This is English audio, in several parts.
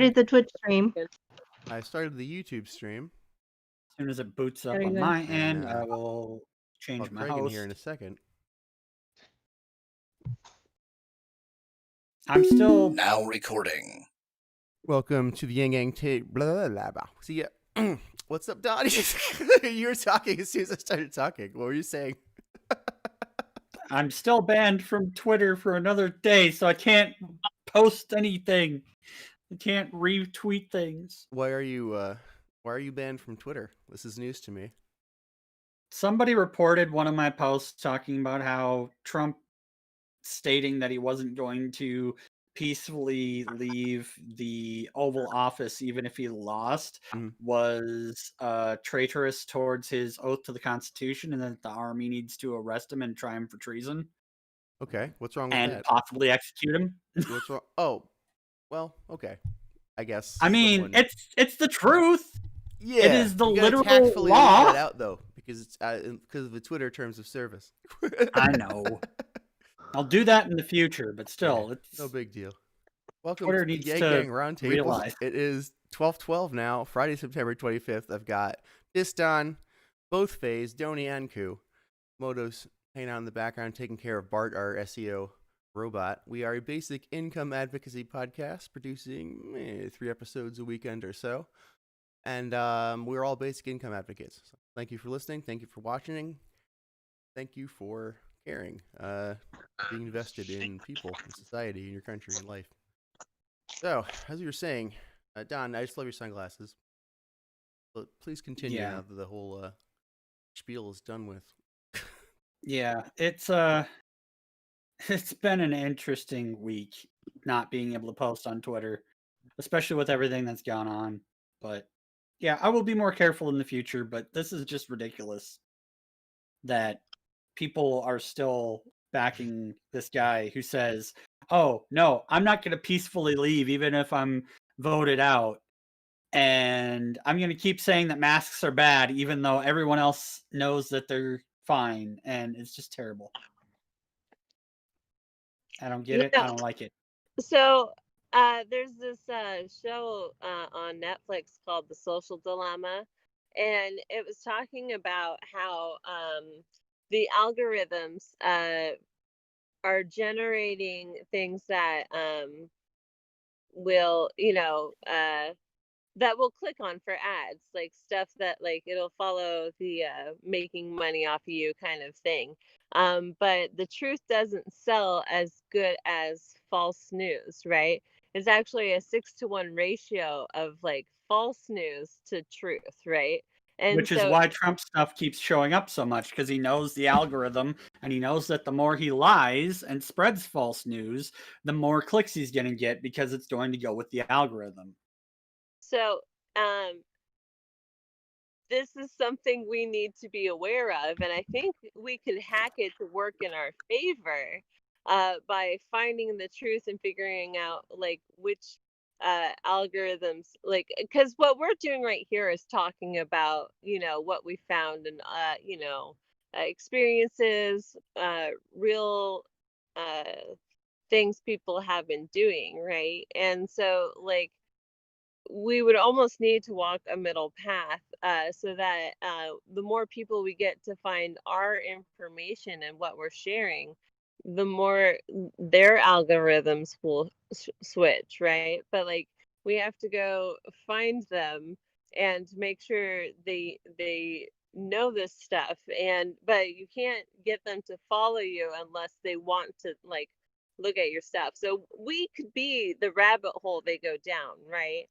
started the Twitch stream. I started the YouTube stream. As soon as it boots up Very on good. my end, I will change I'll my Craig in host. here in a second. I'm still Now recording. Welcome to the Yanggang tape. Blah, blah, blah, blah. See ya. What's up, Don? You were talking as soon as I started talking. What were you saying? I'm still banned from Twitter for another day, so I can't post anything. I can't retweet things. Why are you banned from Twitter? This is news to me. Somebody reported one of my posts talking about how Trump stating that he wasn't going to peacefully leave the Oval Office even if he lost was traitorous towards his oath to the Constitution, and that the army needs to arrest him and try him for treason. Okay, what's wrong with and that? possibly execute him. What's wrong? Oh, well, okay. I guess. I mean, it's the truth. Yeah, it is the you gotta literal tactfully law. leave that out though, because it's because of the Twitter terms of service. I know. I'll do that in the future, but still, Yeah, it's no big deal. Welcome Twitter to the needs Yanggang to Roundtable. realize. It is 12/12 now, Friday, September 25th. I've got Diston, both Fays, Doni, and Ku. Moto's hanging out in the background, taking care of Bart, our SEO robot. We are a basic income advocacy podcast, producing 3 episodes a weekend or so. And we're all basic income advocates. So thank you for listening. Thank you for watching. Thank you for caring, being invested in people, in society, in your country, in life. So, as you were saying, Don, I just love your sunglasses. But please continue now that the whole spiel is done with. Yeah, it's been an interesting week not being able to post on Twitter, especially with everything that's gone on. But yeah, I will be more careful in the future, but this is just ridiculous that people are still backing this guy who says, "Oh, no, I'm not going to peacefully leave even if I'm voted out. And I'm going to keep saying that masks are bad even though everyone else knows that they're fine." And it's just terrible. I don't get it. I don't like it. So there's this show on Netflix called The Social Dilemma, and it was talking about how the algorithms are generating things that will, that we'll click on for ads, like stuff that like it'll follow the making money off of you kind of thing. But the truth doesn't sell as good as false news, right? It's actually a 6-to-1 ratio of like false news to truth, right? And Which is why Trump stuff keeps showing up so much, because he knows the algorithm, and he knows that the more he lies and spreads false news, the more clicks he's going to get, because it's going to go with the algorithm. So this is something we need to be aware of, and I think we could hack it to work in our favor by finding the truth and figuring out like which algorithms, like, because what we're doing right here is talking about, what we found and experiences, real things people have been doing, right? And so like we would almost need to walk a middle path so that the more people we get to find our information and what we're sharing, the more their algorithms will switch, right? But like we have to go find them and make sure they know this stuff, but you can't get them to follow you unless they want to like look at your stuff. So we could be the rabbit hole they go down, right?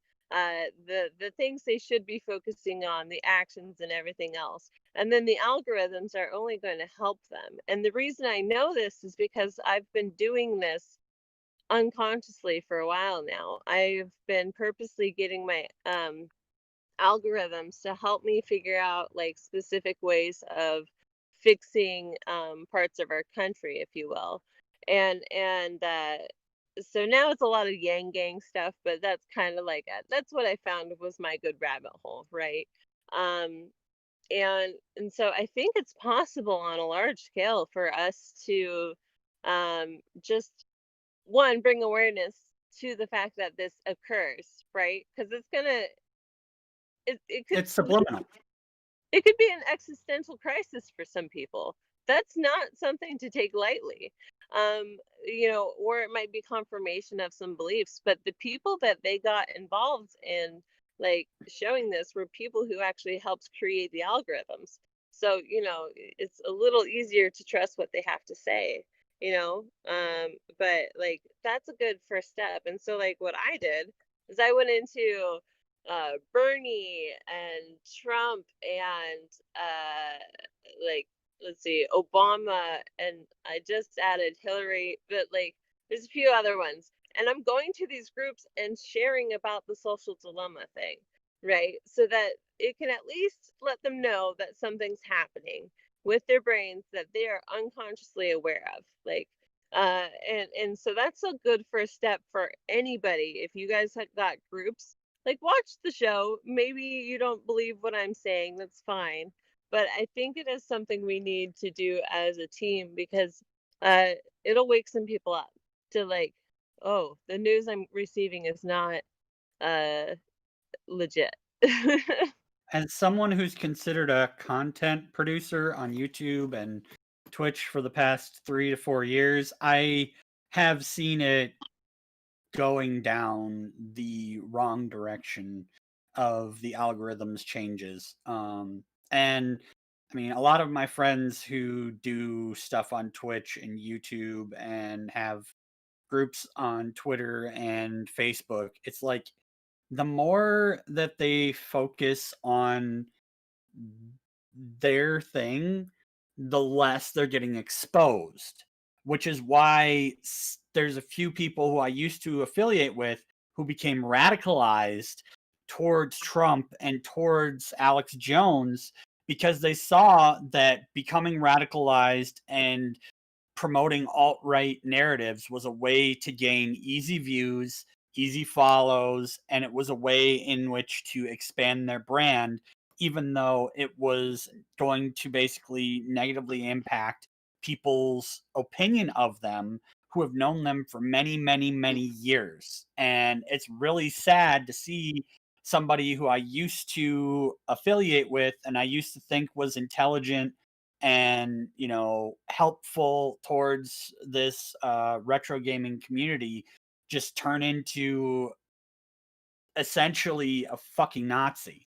The things they should be focusing on, the actions and everything else. And then the algorithms are only going to help them. And the reason I know this is because I've been doing this unconsciously for a while now. I've been purposely getting my algorithms to help me figure out like specific ways of fixing parts of our country, if you will. And so now it's a lot of yanggang stuff, but that's kind of like that's what I found was my good rabbit hole, right? And so I think it's possible on a large scale for us to just one, bring awareness to the fact that this occurs, right? Because it's gonna, it could, It's subliminal. it could be an existential crisis for some people. That's not something to take lightly. Or it might be confirmation of some beliefs, but the people that they got involved in like showing this were people who actually helped create the algorithms. So, it's a little easier to trust what they have to say, but like that's a good first step. And so like what I did is I went into Bernie and Trump and like let's see, Obama, and I just added Hillary, but like there's a few other ones. And I'm going to these groups and sharing about the social dilemma thing, right? So that it can at least let them know that something's happening with their brains that they are unconsciously aware of. Like and so that's a good first step for anybody. If you guys have got groups, like watch the show. Maybe you don't believe what I'm saying, that's fine. But I think it is something we need to do as a team because uh, it'll wake some people up to like, oh, the news I'm receiving is not uh, legit. As someone who's considered a content producer on YouTube and Twitch for the past 3 to 4 years, I have seen it going down the wrong direction of the algorithms changes. And I mean, a lot of my friends who do stuff on Twitch and YouTube and have groups on Twitter and Facebook, it's like the more that they focus on their thing, the less they're getting exposed, which is why there's a few people who I used to affiliate with who became radicalized towards Trump and towards Alex Jones because they saw that becoming radicalized and promoting alt-right narratives was a way to gain easy views, easy follows, and it was a way in which to expand their brand, even though it was going to basically negatively impact people's opinion of them who have known them for many, many, many years. And it's really sad to see somebody who I used to affiliate with and I used to think was intelligent and helpful towards this retro gaming community just turn into essentially a fucking Nazi.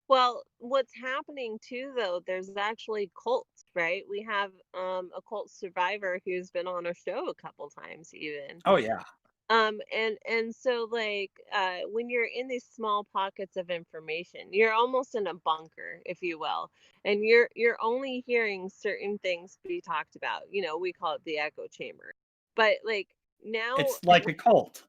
Well, what's happening too, though, there's actually cults, right? We have a cult survivor who's been on our show a couple times, even. Oh yeah. And so like when you're in these small pockets of information, you're almost in a bunker, if you will, and you're only hearing certain things be talked about. We call it the echo chamber. But like now, It's like a cult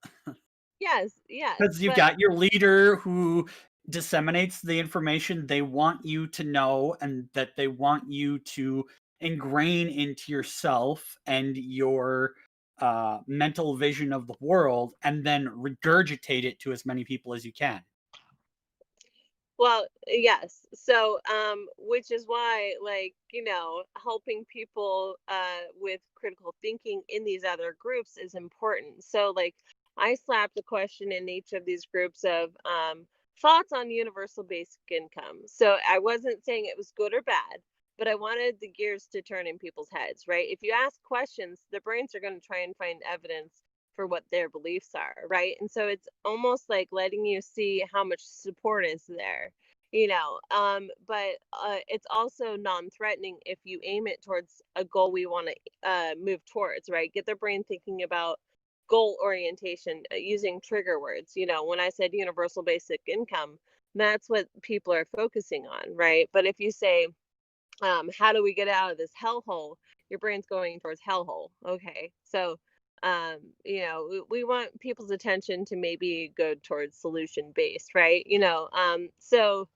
yes, because you've but got your leader who disseminates the information they want you to know and that they want you to ingrain into yourself and your mental vision of the world and then regurgitate it to as many people as you can. well, yes. So, which is why, like, helping people with critical thinking in these other groups is important. So, like, I slapped a question in each of these groups of thoughts on universal basic income. So I wasn't saying it was good or bad, but I wanted the gears to turn in people's heads, right? If you ask questions, the brains are going to try and find evidence for what their beliefs are, right? And so it's almost like letting you see how much support is there, but it's also non-threatening if you aim it towards a goal we want to move towards, right? Get their brain thinking about goal orientation using trigger words. When I said universal basic income, that's what people are focusing on, right? But if you say, how do we get out of this hellhole? Your brain's going towards hellhole. Okay, so we want people's attention to maybe go towards solution based, right? So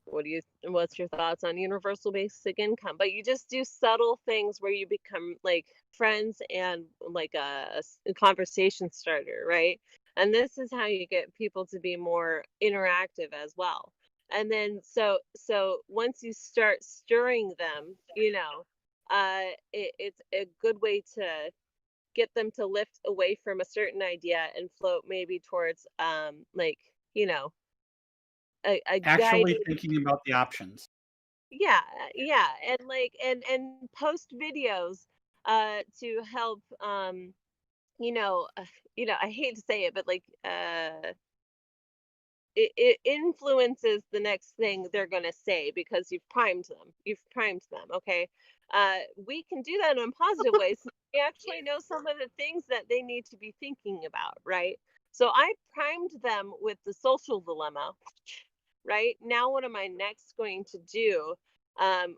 what's your thoughts on universal basic income? But you just do subtle things where you become like friends and like a conversation starter, right? And this is how you get people to be more interactive as well. And then so once you start stirring them, it's a good way to get them to lift away from a certain idea and float maybe towards like, you know, a Actually guided, thinking about the options. yeah, yeah, and like and post videos to help you know, I hate to say it, but like it influences the next thing they're going to say because you've primed them. Okay, we can do that in positive ways. We actually know some of the things that they need to be thinking about, right? So I primed them with the social dilemma. Right now, what am I next going to do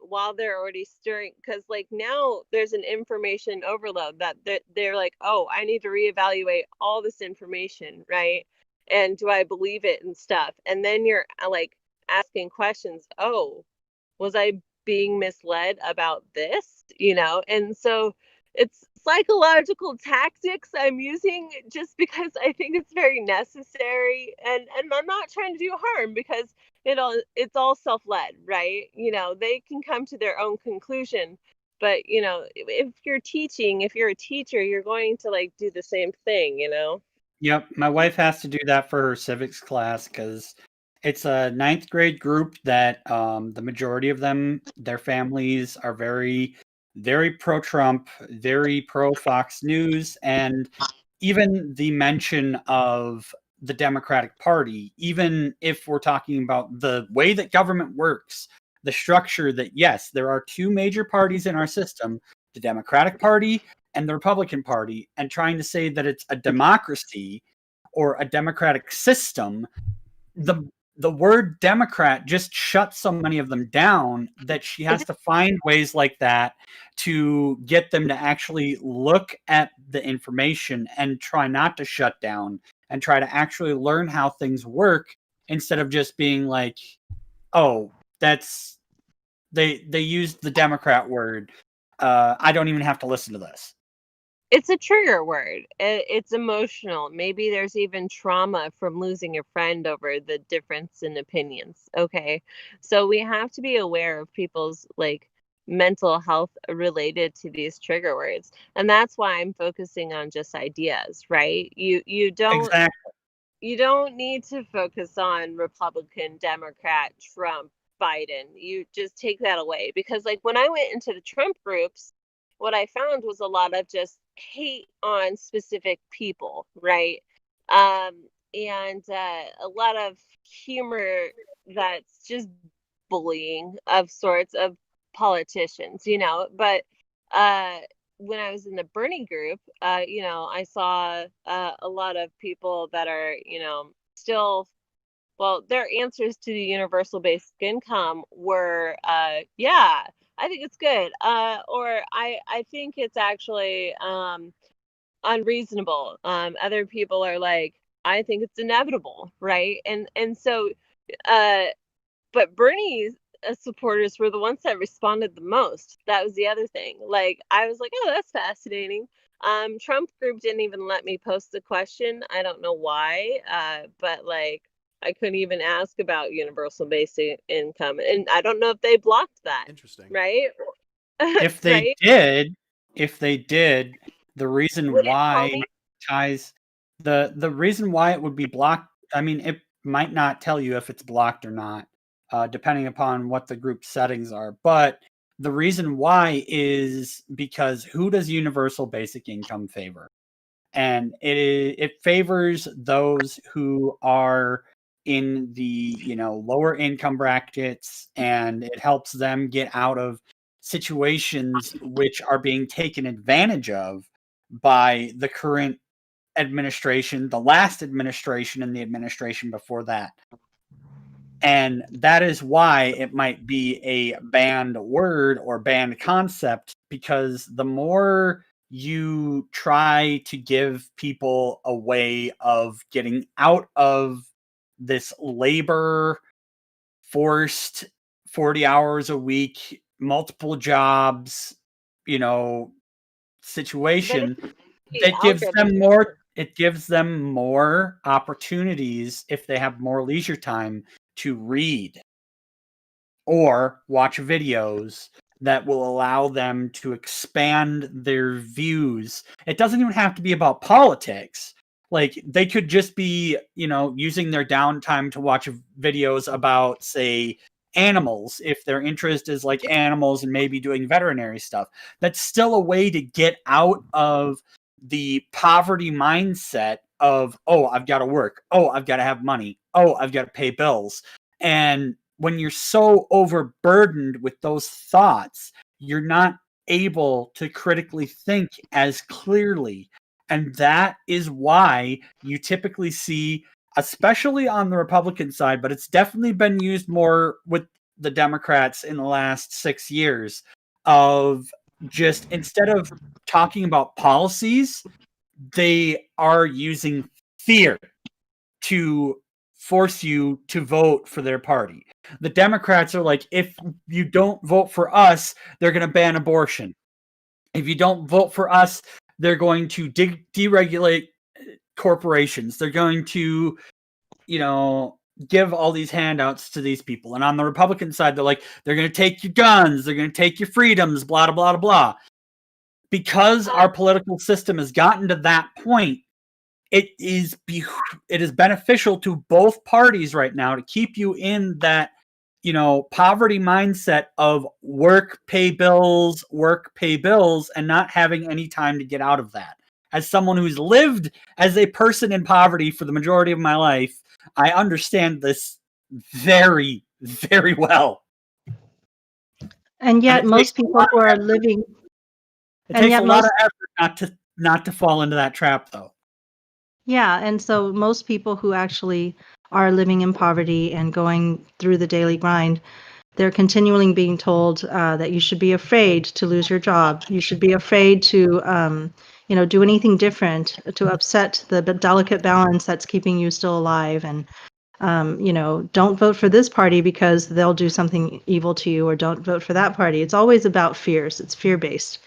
while they're already stirring? Because like now there's an information overload that they're like, oh, I need to reevaluate all this information, right? And do I believe it and stuff? And then you're like asking questions. Oh, was I being misled about this? And so it's psychological tactics I'm using just because I think it's very necessary, and I'm not trying to do harm because it's all self-led, right? They can come to their own conclusion, but if you're teaching, if you're a teacher, you're going to like do the same thing. Yep, my wife has to do that for her civics class because it's a ninth grade group that the majority of them, their families are very, very pro-Trump, very pro-Fox News, and even the mention of the Democratic Party, even if we're talking about the way that government works, the structure that, yes, there are two major parties in our system, the Democratic Party and the Republican Party, and trying to say that it's a democracy or a democratic system, the the word Democrat just shuts so many of them down that she has to find ways like that to get them to actually look at the information and try not to shut down and try to actually learn how things work instead of just being like, oh, that's they used the Democrat word. I don't even have to listen to this. It's a trigger word. It's emotional. Maybe there's even trauma from losing a friend over the difference in opinions. Okay. So we have to be aware of people's like mental health related to these trigger words. And that's why I'm focusing on just ideas, right? Exactly. You don't need to focus on Republican, Democrat, Trump, Biden. You just take that away because like when I went into the Trump groups, what I found was a lot of just hate on specific people, right? And a lot of humor that's just bullying of sorts of politicians, But uh, when I was in the Bernie group, I saw a lot of people that are, still, well, their answers to the universal basic income were, yeah, I think it's good, or I think it's actually unreasonable. Other people are like, I think it's inevitable, right? And so, uh, but Bernie's supporters were the ones that responded the most. That was the other thing. Like I was like, oh, that's fascinating. Trump group didn't even let me post the question. I don't know why, but like I couldn't even ask about universal basic income, and I don't know if they blocked that. Interesting. Right? If they Right? did, if they did, the reason Would it tell why me? ties the reason why it would be blocked, I mean, it might not tell you if it's blocked or not, depending upon what the group settings are. But the reason why is because who does universal basic income favor? And it favors those who are in the lower income brackets, and it helps them get out of situations which are being taken advantage of by the current administration, the last administration, and the administration before that. And that is why it might be a banned word or banned concept, because the more you try to give people a way of getting out of this labor forced 40 hours a week, multiple jobs, you know, But situation, it's the that gives algorithm. them more it gives them more opportunities if they have more leisure time to read or watch videos that will allow them to expand their views. It doesn't even have to be about politics. Like, they could just be, using their downtime to watch videos about, say, animals, if their interest is like animals and maybe doing veterinary stuff. That's still a way to get out of the poverty mindset of, oh, I've got to work. Oh, I've got to have money. Oh, I've got to pay bills. And when you're so overburdened with those thoughts, you're not able to critically think as clearly. And that is why you typically see, especially on the Republican side, but it's definitely been used more with the Democrats in the last 6 years, of just, instead of talking about policies, they are using fear to force you to vote for their party. The Democrats are like, if you don't vote for us, they're going to ban abortion. If you don't vote for us, they're going to deregulate corporations. They're going to, give all these handouts to these people. And on the Republican side, they're like, they're going to take your guns, they're going to take your freedoms, blah, blah, blah, blah. Because our political system has gotten to that point, it is beneficial to both parties right now to keep you in that, poverty mindset of work, pay bills, and not having any time to get out of that. As someone who's lived as a person in poverty for the majority of my life, I understand this very, very well. And yet most people who are living... It takes a lot of effort not to fall into that trap, though. Yeah, and so most people who actually are living in poverty and going through the daily grind, they're continually being told that you should be afraid to lose your job. You should be afraid to, do anything different to upset the delicate balance that's keeping you still alive. And, don't vote for this party because they'll do something evil to you, or don't vote for that party. It's always about fears. It's fear-based.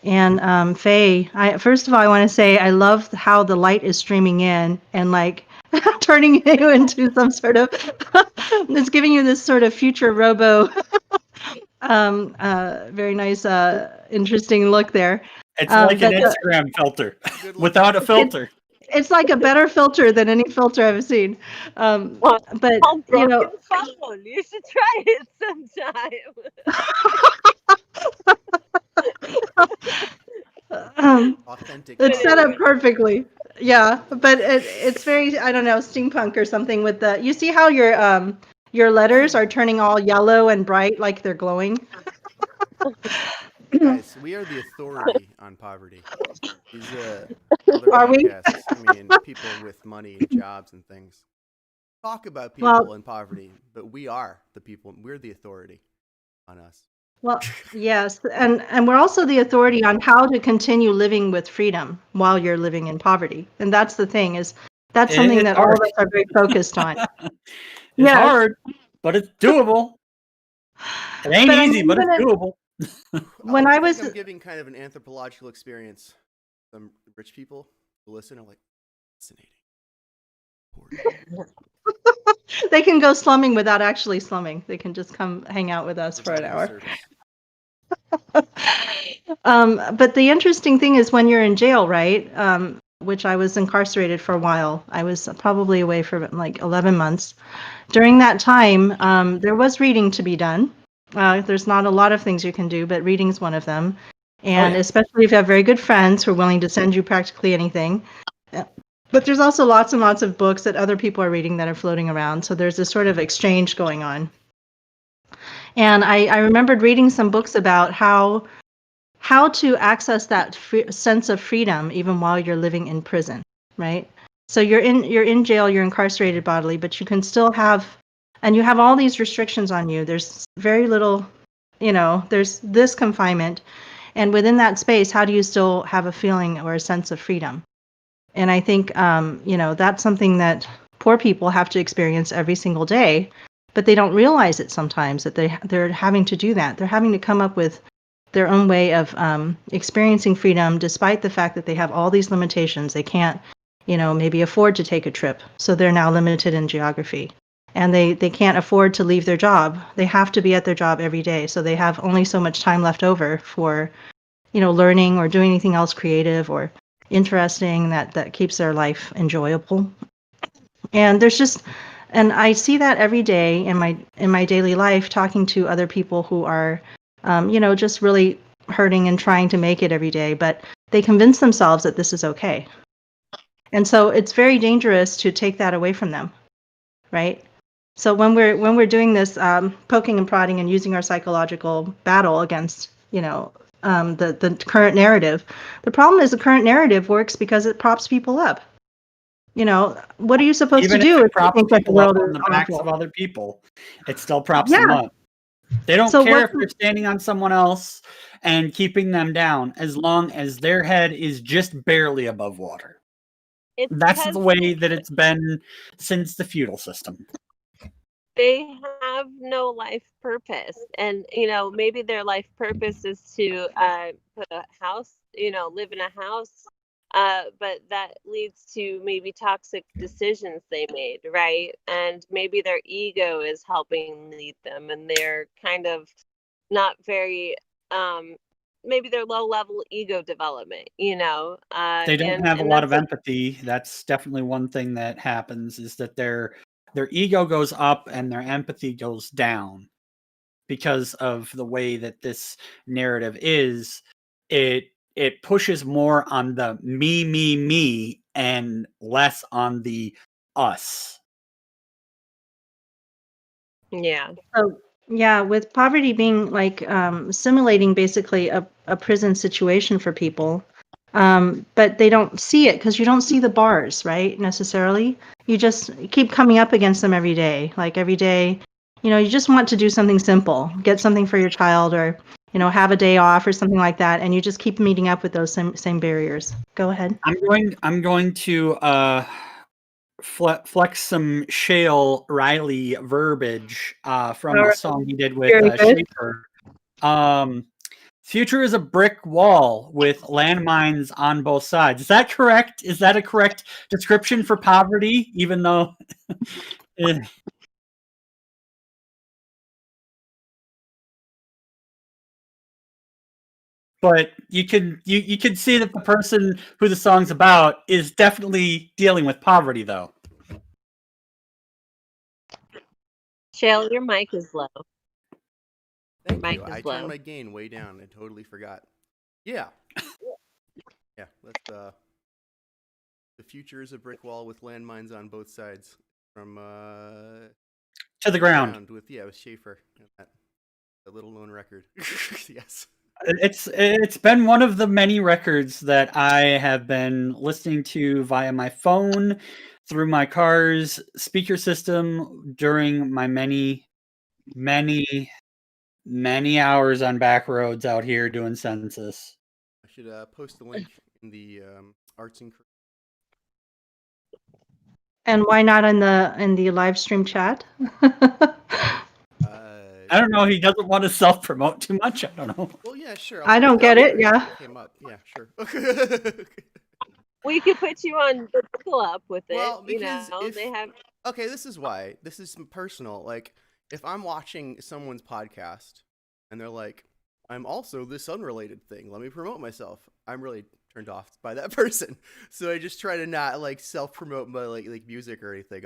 And Faye, first of all, I want to say I love how the light is streaming in and like turning you into some sort of, it's giving you this sort of future robo, very nice, interesting look there. It's like an Instagram filter without a filter. It's like a better filter than any filter I've seen. But phone. You should try it sometime. Authentic. It's set up perfectly. Yeah, but it's very, I don't know, steampunk or something with the, you see how your letters are turning all yellow and bright like they're glowing? Guys, we are the authority on poverty. These other Are we? podcasts, I mean, people with money and jobs and things talk about people in poverty, but we are the people. We're the authority on us. Well, yes, and we're also the authority on how to continue living with freedom while you're living in poverty. And that's the thing, is that's something that all of us are very focused on. It's hard, but it's doable. It ain't easy, but it's doable. When I was I'm giving kind of an anthropological experience. Some rich people who listen are like, fascinating. They can go slumming without actually slumming. They can just come hang out with us for an hour. But the interesting thing is when you're in jail, right? Which I was incarcerated for a while. I was probably away for like 11 months. During that time, there was reading to be done. There's not a lot of things you can do, but reading is one of them. And especially if you have very good friends who are willing to send you practically anything. But there's also lots and lots of books that other people are reading that are floating around. So there's this sort of exchange going on. And I remembered reading some books about how to access that sense of freedom even while you're living in prison, right? So you're in jail, you're incarcerated bodily, but you can still have, and you have all these restrictions on you. There's very little, there's this confinement. And within that space, how do you still have a feeling or a sense of freedom? And I think, that's something that poor people have to experience every single day, but they don't realize it sometimes that they're having to do that. They're having to come up with their own way of experiencing freedom, despite the fact that they have all these limitations. They can't, maybe afford to take a trip. So they're now limited in geography. and they can't afford to leave their job. They have to be at their job every day. So they have only so much time left over for, learning or doing anything else creative or interesting that keeps their life enjoyable. And and I see that every day in my daily life, talking to other people who are, just really hurting and trying to make it every day, but they convince themselves that this is okay. And so it's very dangerous to take that away from them, right? So when we're doing this poking and prodding and using our psychological battle against, the current narrative, the problem is the current narrative works because it props people up. What are you supposed Even to if do it if you props think that the people up world on is the backs of awful? other people, it still props Yeah. them up. They don't So care what? if they're standing on someone else and keeping them down, as long as their head is just barely above water. It's That's the because way that it's been since the feudal system. they have no life purpose, and maybe their life purpose is to put a house, live in a house, but that leads to maybe toxic decisions they made, right? And maybe their ego is helping lead them, and they're kind of not very maybe they're low level ego development, They don't and have a lot that's of empathy. That's definitely one thing that happens, is that their ego goes up and their empathy goes down because of the way that this narrative is. It pushes more on the me and less on the us. yeah. So yeah, with poverty being like simulating basically a prison situation for people, but they don't see it because you don't see the bars, right? Necessarily, you just keep coming up against them every day. Like every day, you just want to do something simple, get something for your child, or have a day off or something like that, and you just keep meeting up with those same barriers. Go ahead. I'm going to flex some Shale Riley verbiage from All a right. song he did with Very good. Schaefer. Future is a brick wall with landmines on both sides. Is that correct? Is that a correct description for poverty? Even though, but you can see that the person who the song's about is definitely dealing with poverty, though. Shale, your mic is low. Thank Mic you. is I turned low. my gain way down. I totally forgot. Yeah. Yeah. Let's the future is a brick wall with landmines on both sides. From To the ground. with Schaefer. The little known record. Yes. It's been one of the many records that I have been listening to via my phone, through my car's speaker system, during my many hours on back roads out here doing census. I should post the link in the arts and. And why not in the live stream chat? I don't know. He doesn't want to self promote too much. I don't know. Well, yeah, sure. I don't get it. Yeah. Came up. Yeah, sure. We could put you on the buckle up with it. Well, because they have. Okay, this is why. This is personal. Like, if I'm watching someone's podcast and they're like, "I'm also this unrelated thing. Let me promote myself." I'm really turned off by that person. So I just try to not like self promote my like music or anything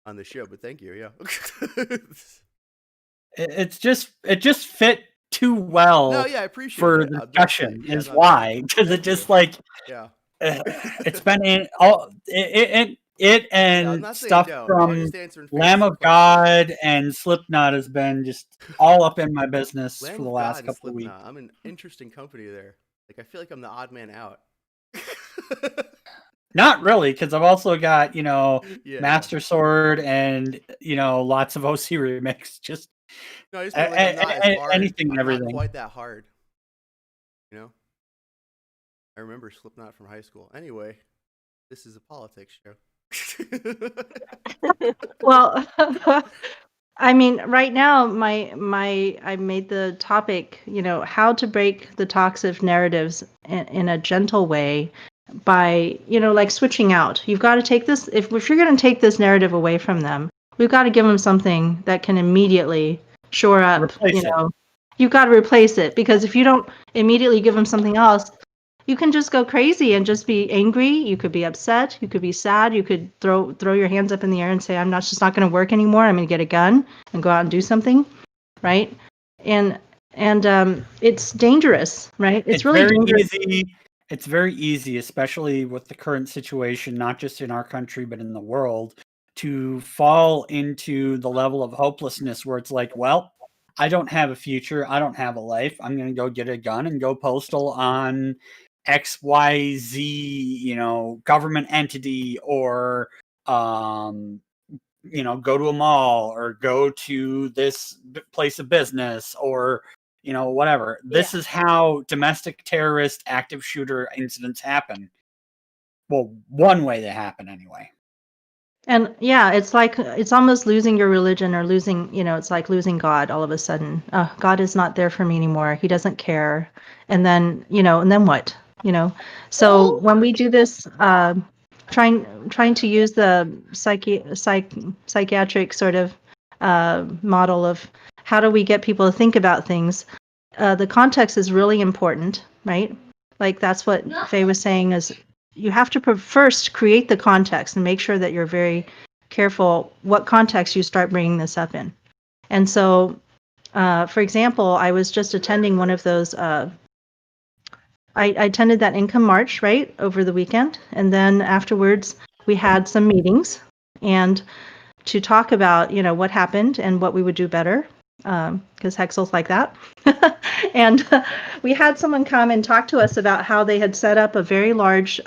on the show. But thank you. Yeah. It just fit too well. No, yeah, I appreciate for it. the discussion is why, because it just like it's been in all it and stuff from Lamb of God and Slipknot has been just all up in my business for the last couple of weeks. I'm an interesting company there. Like, I feel like I'm the odd man out. Not really, because I've also got Master Sword and lots of OC remix. Just no, I just mean, like, I'm not as hard. Anything and everything. Not quite that hard. I remember Slipknot from high school. Anyway, this is a politics show. Well, I mean, right now, I made the topic, how to break the toxic narratives in a gentle way by, like switching out. You've got to take this, if you're going to take this narrative away from them, we've got to give them something that can immediately shore up, Replace it. You've got to replace it, because if you don't immediately give them something else, you can just go crazy and just be angry. You could be upset. You could be sad. You could throw your hands up in the air and say, just not going to work anymore. I'm going to get a gun and go out and do something, right? And it's dangerous, right? It's really very dangerous. easy. It's very easy, especially with the current situation, not just in our country, but in the world, to fall into the level of hopelessness where it's like, well, I don't have a future. I don't have a life. I'm going to go get a gun and go postal on XYZ, government entity, or, go to a mall, or go to this place of business, or, whatever. This is how domestic terrorist active shooter incidents happen. Well, one way they happen anyway. And yeah, it's like, it's almost losing your religion, or losing, it's like losing God all of a sudden. God is not there for me anymore. He doesn't care. And then, and then what? So when we do this, trying to use the psychiatric sort of model of how do we get people to think about things, the context is really important, right? Like that's what Faye was saying, is you have to first create the context and make sure that you're very careful what context you start bringing this up in. And so, for example, I was just attending one of those, I attended that income march, right, over the weekend. And then afterwards, we had some meetings and to talk about, what happened and what we would do better, because Hexel's like that. And we had someone come and talk to us about how they had set up a very large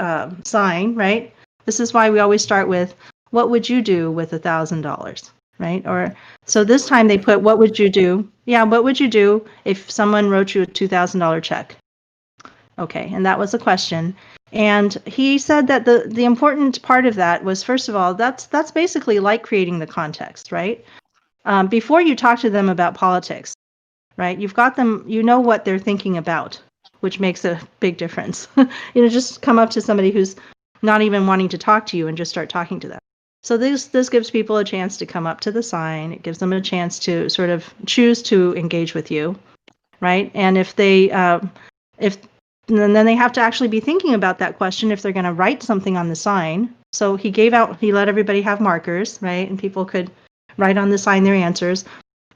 sign, right? This is why we always start with, what would you do with $1,000, right? Or so this time they put, what would you do? Yeah, what would you do if someone wrote you a $2,000 check? Okay, and that was a question. And he said that the important part of that was, first of all, that's basically like creating the context, right? Before you talk to them about politics, right? You've got them, what they're thinking about, which makes a big difference. Just come up to somebody who's not even wanting to talk to you and just start talking to them. So this gives people a chance to come up to the sign. It gives them a chance to sort of choose to engage with you, right? And if they, and then they have to actually be thinking about that question if they're going to write something on the sign. So he let everybody have markers, right? And people could write on the sign their answers.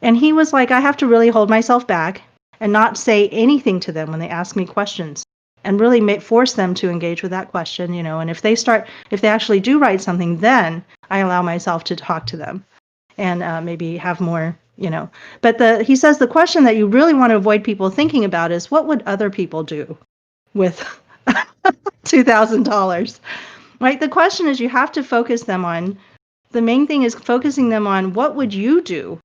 And he was like, I have to really hold myself back and not say anything to them when they ask me questions, and really force them to engage with that question, and if they actually do write something, then I allow myself to talk to them and maybe have more, But he says the question that you really want to avoid people thinking about is, what would other people do with $2,000, right? The question is, you have to focus them on, the main thing is focusing them on, what would you do?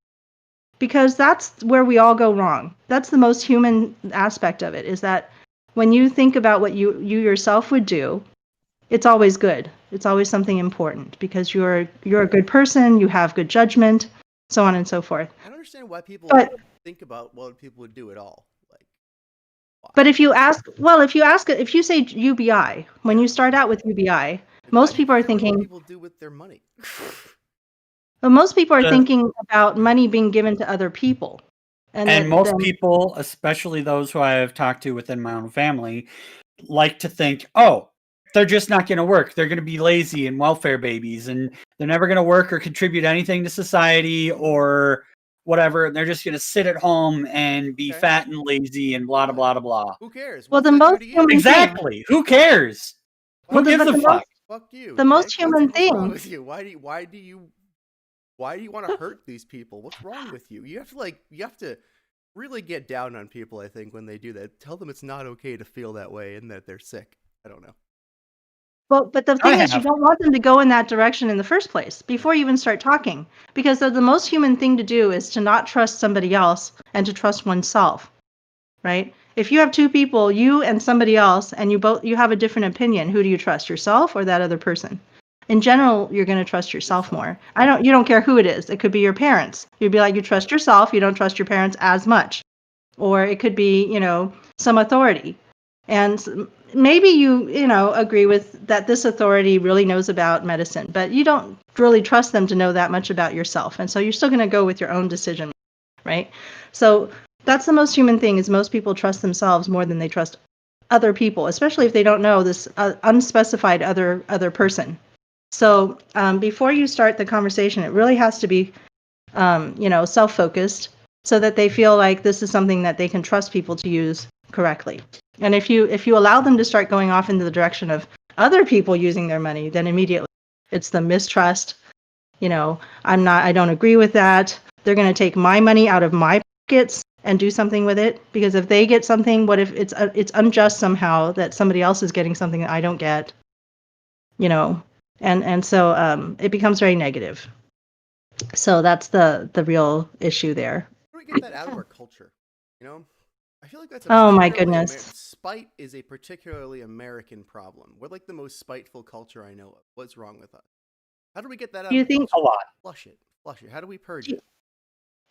Because that's where we all go wrong. That's the most human aspect of it, is that when you think about what you yourself would do, it's always good. It's always something important, because you're a good person, you have good judgment, so on and so forth. I don't understand why people think about what people would do at all. Like, why? But if you say UBI, when you start out with UBI, most people are thinking, what people do with their money. But most people are thinking about money being given to other people. And most people, especially those who I have talked to within my own family, like to think, oh, they're just not going to work. They're going to be lazy and welfare babies, and they're never going to work or contribute anything to society or whatever. And they're just going to sit at home and be fat and lazy and blah, blah, blah, blah. Who cares? Well, the most human exactly. Who cares? Who gives a fuck? Fuck you. The most human thing. What's wrong with you? Why do you want to hurt these people? What's wrong with you? You have to really get down on people, I think, when they do that. Tell them it's not okay to feel that way and that they're sick. I don't know. Well, but the thing is, you don't want them to go in that direction in the first place before you even start talking, because the most human thing to do is to not trust somebody else and to trust oneself, right? If you have two people, you and somebody else, and you have a different opinion, who do you trust, yourself or that other person? In general, you're going to trust yourself more. You don't care who it is. It could be your parents. You'd be like, you trust yourself. You don't trust your parents as much. Or it could be, some authority. And maybe you agree with that this authority really knows about medicine, but you don't really trust them to know that much about yourself. And so you're still going to go with your own decision, right? So that's the most human thing, is most people trust themselves more than they trust other people, especially if they don't know this unspecified other person. So before you start the conversation, it really has to be, self-focused, so that they feel like this is something that they can trust people to use correctly. And if you allow them to start going off into the direction of other people using their money, then immediately it's the mistrust. I don't agree with that. They're going to take my money out of my pockets and do something with it, because if they get something, what if it's unjust somehow that somebody else is getting something that I don't get? And so it becomes very negative. So that's the real issue there. How do we get that out of our culture? I feel like that's Oh my goodness. Spite is a particularly American problem. We're like the most spiteful culture I know of. What's wrong with us? How do we get that out? Do you think a lot? Flush it. How do we purge it?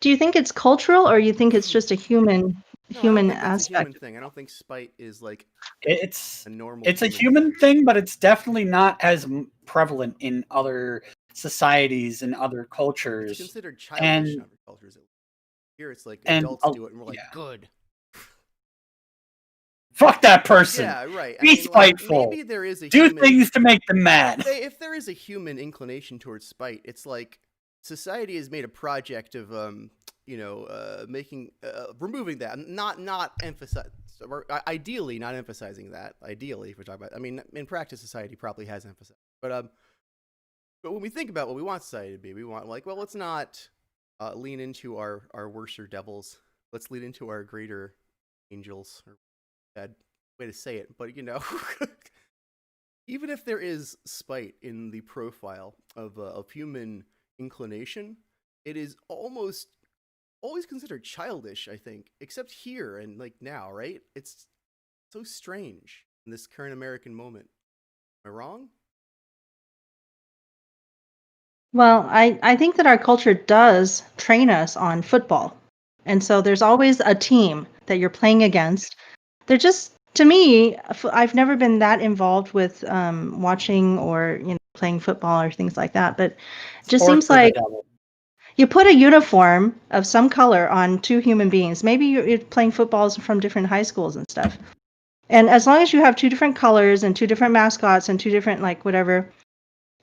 Do you think it's cultural, or you think it's just a human No, I don't think aspect? it's a human thing. I don't think spite is like it's a normal. It's a human thing, but it's definitely not as prevalent in other societies and other cultures. It's considered childish in other cultures. Here, it's like adults do it, and we're like, good. Fuck that person. Yeah, right. Be spiteful. Maybe there is a do things to make them mad. If there is a human inclination towards spite, it's like society has made a project of removing that, not emphasize, or ideally not emphasizing that. Ideally, if we're talking about, in practice, society probably has emphasized. But when we think about what we want society to be, we want let's not lean into our worser devils. Let's lean into our greater angels. Or bad way to say it, but even if there is spite in the profile of human inclination, it is almost always considered childish, I think, except here and now, right? It's so strange in this current American moment. Am I wrong? Well, I think that our culture does train us on football. And so there's always a team that you're playing against. They're just, to me, I've never been that involved with watching or playing football or things like that, but it just seems like you put a uniform of some color on two human beings. Maybe you're playing footballs from different high schools and stuff. And as long as you have two different colors and two different mascots and two different whatever,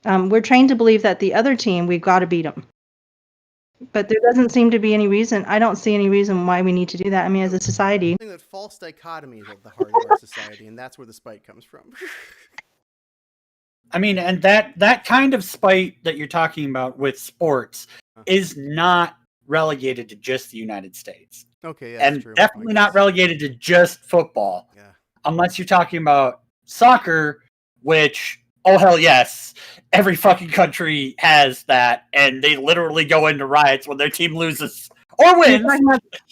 we're trained to believe that the other team, we've got to beat them. But there doesn't seem to be any reason. I don't see any reason why we need to do that. As a society. I think that false dichotomy is at the heart of our society, and that's where the spite comes from. And that kind of spite that you're talking about with sports is not relegated to just the United States. Okay, yeah, and that's true. Definitely not relegated to just football. Yeah. Unless you're talking about soccer, which, oh hell yes, every fucking country has that, and they literally go into riots when their team loses or wins.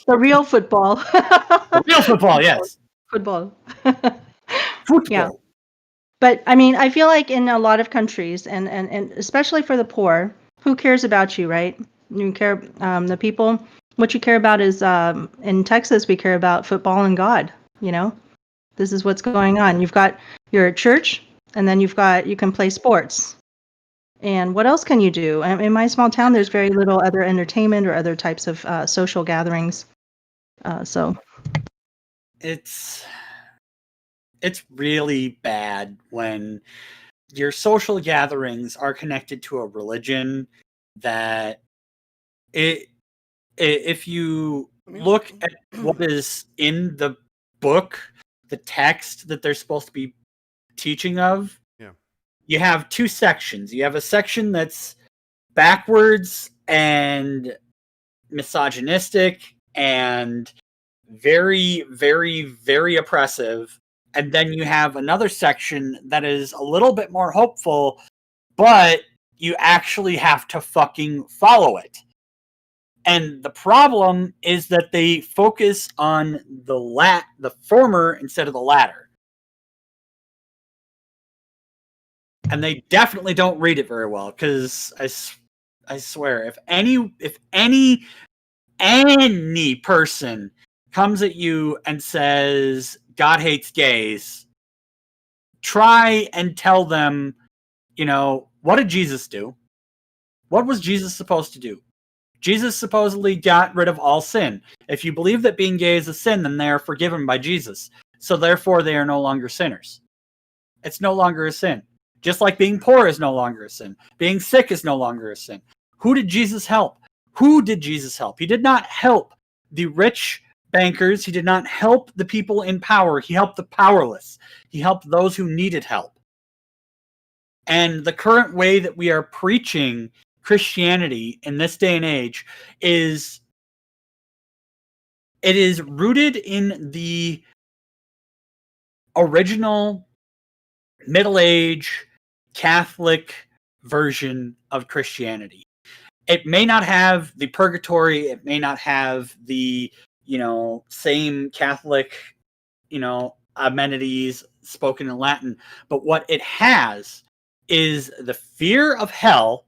The real football. The real football, yes. Football. Football. Yeah. But I feel like in a lot of countries, and especially for the poor, who cares about you, right? You care, the people. What you care about is, in Texas, we care about football and God. This is what's going on. You've got your church, and then you can play sports. And what else can you do? In my small town, there's very little other entertainment or other types of social gatherings. So it's really bad when your social gatherings are connected to a religion that if you look at what is in the book, the text that they're supposed to be teaching of, you have two sections. You have a section that's backwards and misogynistic and very, very, very oppressive. And then you have another section that is a little bit more hopeful, but you actually have to fucking follow it. And the problem is that they focus on the former instead of the latter. And they definitely don't read it very well, because I swear, if any person comes at you and says God hates gays, try and tell them, what did Jesus do? What was Jesus supposed to do? Jesus supposedly got rid of all sin. If you believe that being gay is a sin, then they are forgiven by Jesus. So therefore, they are no longer sinners. It's no longer a sin. Just like being poor is no longer a sin. Being sick is no longer a sin. Who did Jesus help? Who did Jesus help? He did not help the rich bankers. He did not help the people in power. He helped the powerless. He helped those who needed help. And the current way that we are preaching Christianity in this day and age is rooted in the original Middle Age Catholic version of Christianity. It may not have the purgatory, it may not have the, same Catholic, amenities spoken in Latin, but what it has is the fear of hell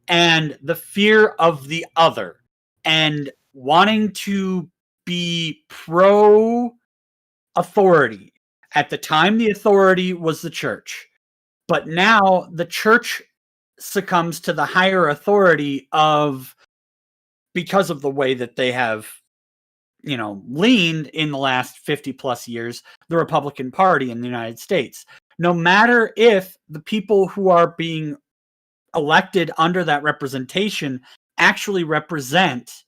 and the fear of the other, and wanting to be pro authority. At the time, the authority was the church, but now the church succumbs to the higher authority because of the way that they have, leaned in the last 50 plus years, the Republican Party in the United States. No matter if the people who are being elected under that representation actually represent,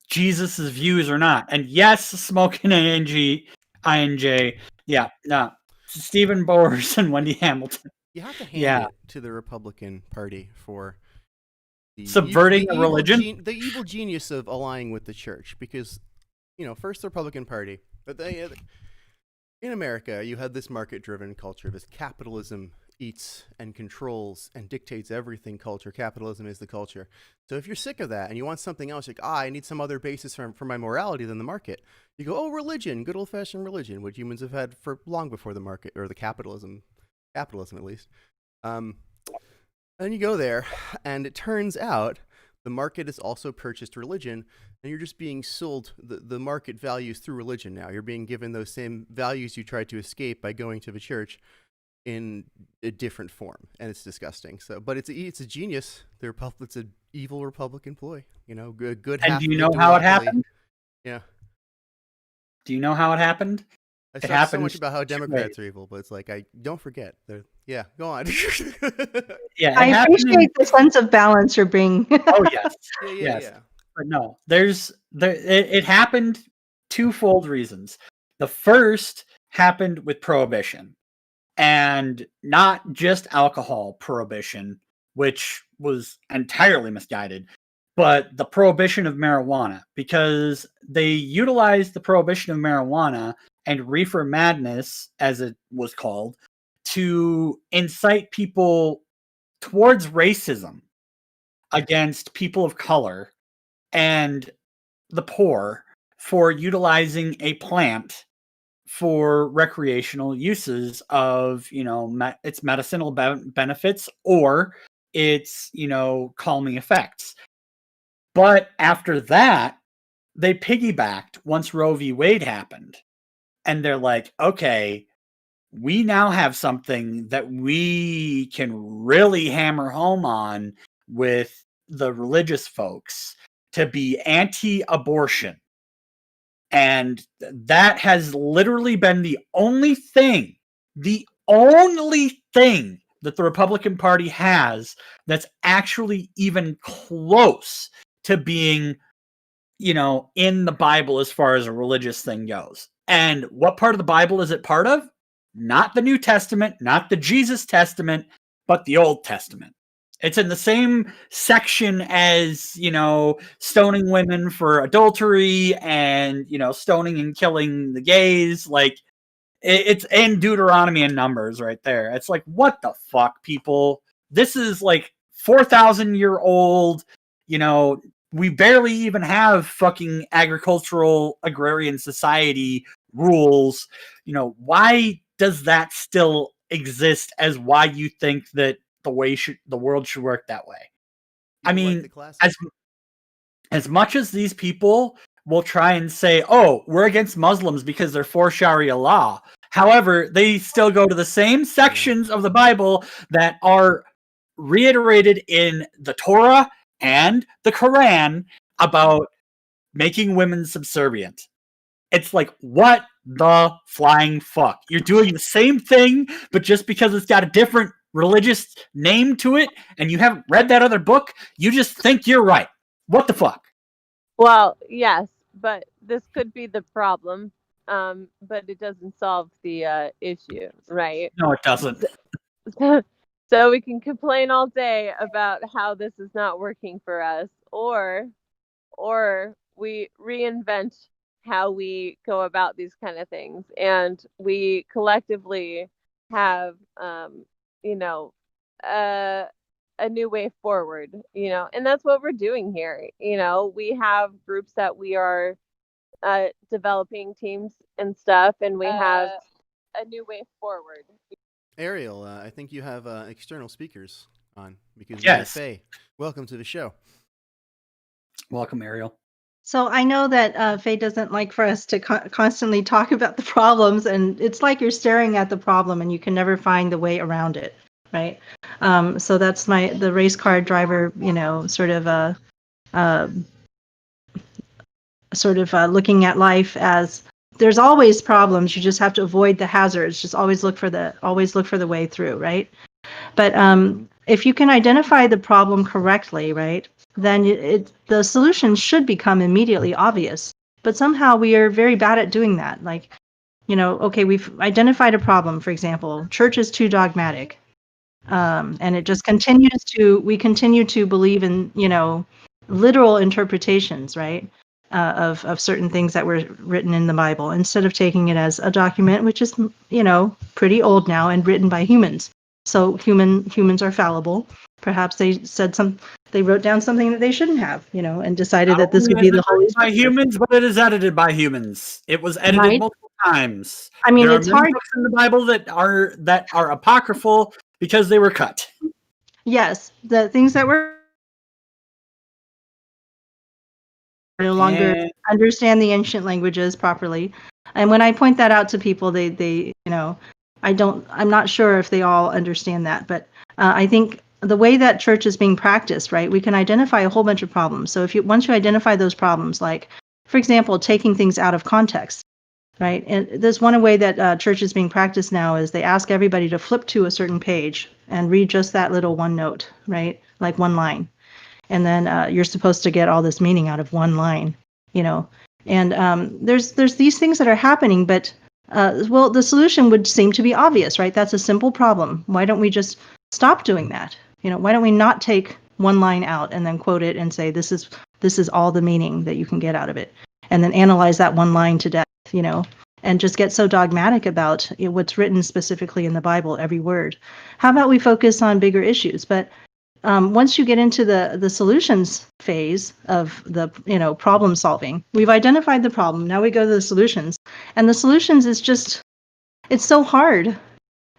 Jesus's views or not. And yes, Smoking INJ, yeah, no, Stephen Bowers and Wendy Hamilton. You have to hand it to the Republican Party for subverting a religion, the evil genius of aligning with the church. Because, first the Republican Party, but in America, you had this market-driven culture, this capitalism eats and controls and dictates everything culture. Capitalism is the culture. So if you're sick of that and you want something else, like, I need some other basis for my morality than the market, you go, religion, good old-fashioned religion, what humans have had for long before the market, or the capitalism at least. And you go there, and it turns out the market has also purchased religion, and you're just being sold the market values through religion now. You're being given those same values you tried to escape by going to the church in a different form, and it's disgusting. So, but it's a genius. It's an evil Republican ploy. Good. And do you know how it happened? Yeah. Do you know how it happened? I talk so much about how Democrats are evil, but it's like, I don't forget. Yeah, go on. Yeah, I appreciate the sense of balance you're bringing. Oh yes, yeah. But no, it happened twofold reasons. The first happened with Prohibition, and not just alcohol prohibition, which was entirely misguided, but the prohibition of marijuana, because they utilized the prohibition of marijuana and reefer madness, as it was called, to incite people towards racism against people of color and the poor for utilizing a plant for recreational uses of, its medicinal benefits or its, calming effects. But after that, they piggybacked once Roe v. Wade happened. And they're like, okay, we now have something that we can really hammer home on with the religious folks to be anti-abortion. And that has literally been the only thing that the Republican Party has that's actually even close to being, in the Bible as far as a religious thing goes. And what part of the Bible is it part of? Not the New Testament, not the Jesus Testament, but the Old Testament. It's in the same section as, stoning women for adultery and, stoning and killing the gays. Like, it's in Deuteronomy and Numbers right there. It's like, what the fuck, people? This is like 4,000-year-old, we barely even have fucking agricultural agrarian society rules. Why does that still exist as why you think that the world should work that way? I mean, as much as these people will try and say, oh, we're against Muslims because they're for Sharia law. However, they still go to the same sections of the Bible that are reiterated in the Torah and the Quran about making women subservient. It's like, what the flying fuck? You're doing the same thing, but just because it's got a different religious name to it and you haven't read that other book, you just think you're right. What the fuck? Well, yes, but this could be the problem. But it doesn't solve the issue, right? No, it doesn't. So we can complain all day about how this is not working for us, or we reinvent how we go about these kind of things, and we collectively have you know a new way forward, and that's what we're doing here. We have groups that we are developing teams and stuff, and we have a new way forward. Ariel, I think you have external speakers on because we Yes. have Faye. Welcome to the show. Welcome, Ariel. So I know that Faye doesn't like for us to constantly talk about the problems, and it's like you're staring at the problem and you can never find the way around it, right? So that's the race car driver, looking at life as there's always problems. You just have to avoid the hazards. Just always look for the way through, right? But if you can identify the problem correctly, right, then the solution should become immediately obvious. But somehow we are very bad at doing that. Like, okay, we've identified a problem. For example, church is too dogmatic, and it just we continue to believe in, literal interpretations, right, of certain things that were written in the Bible, instead of taking it as a document, which is, pretty old now and written by humans. So humans are fallible. Perhaps they wrote down something that they shouldn't have, and decided that this would be the Holy by Scripture. humans, but it is edited by humans. It was edited Right. multiple times. I mean, there it's are many hard. books in the Bible that are apocryphal because they were cut. Yes, the things that were no longer understand the ancient languages properly. And when I point that out to people, they I'm not sure if they all understand that, but I think the way that church is being practiced, right, we can identify a whole bunch of problems. So once you identify those problems, like, for example, taking things out of context, right? And there's one way that church is being practiced now is they ask everybody to flip to a certain page and read just that little one note, right? Like one line. And then you're supposed to get all this meaning out of one line, And there's these things that are happening, but well, the solution would seem to be obvious, right? That's a simple problem. Why don't we just stop doing that? Why don't we not take one line out and then quote it and say this is all the meaning that you can get out of it, and then analyze that one line to death, and just get so dogmatic about what's written specifically in the Bible, every word. How about we focus on bigger issues? But once you get into the solutions phase of the problem solving, we've identified the problem. Now we go to the solutions, and the solutions is just, it's so hard,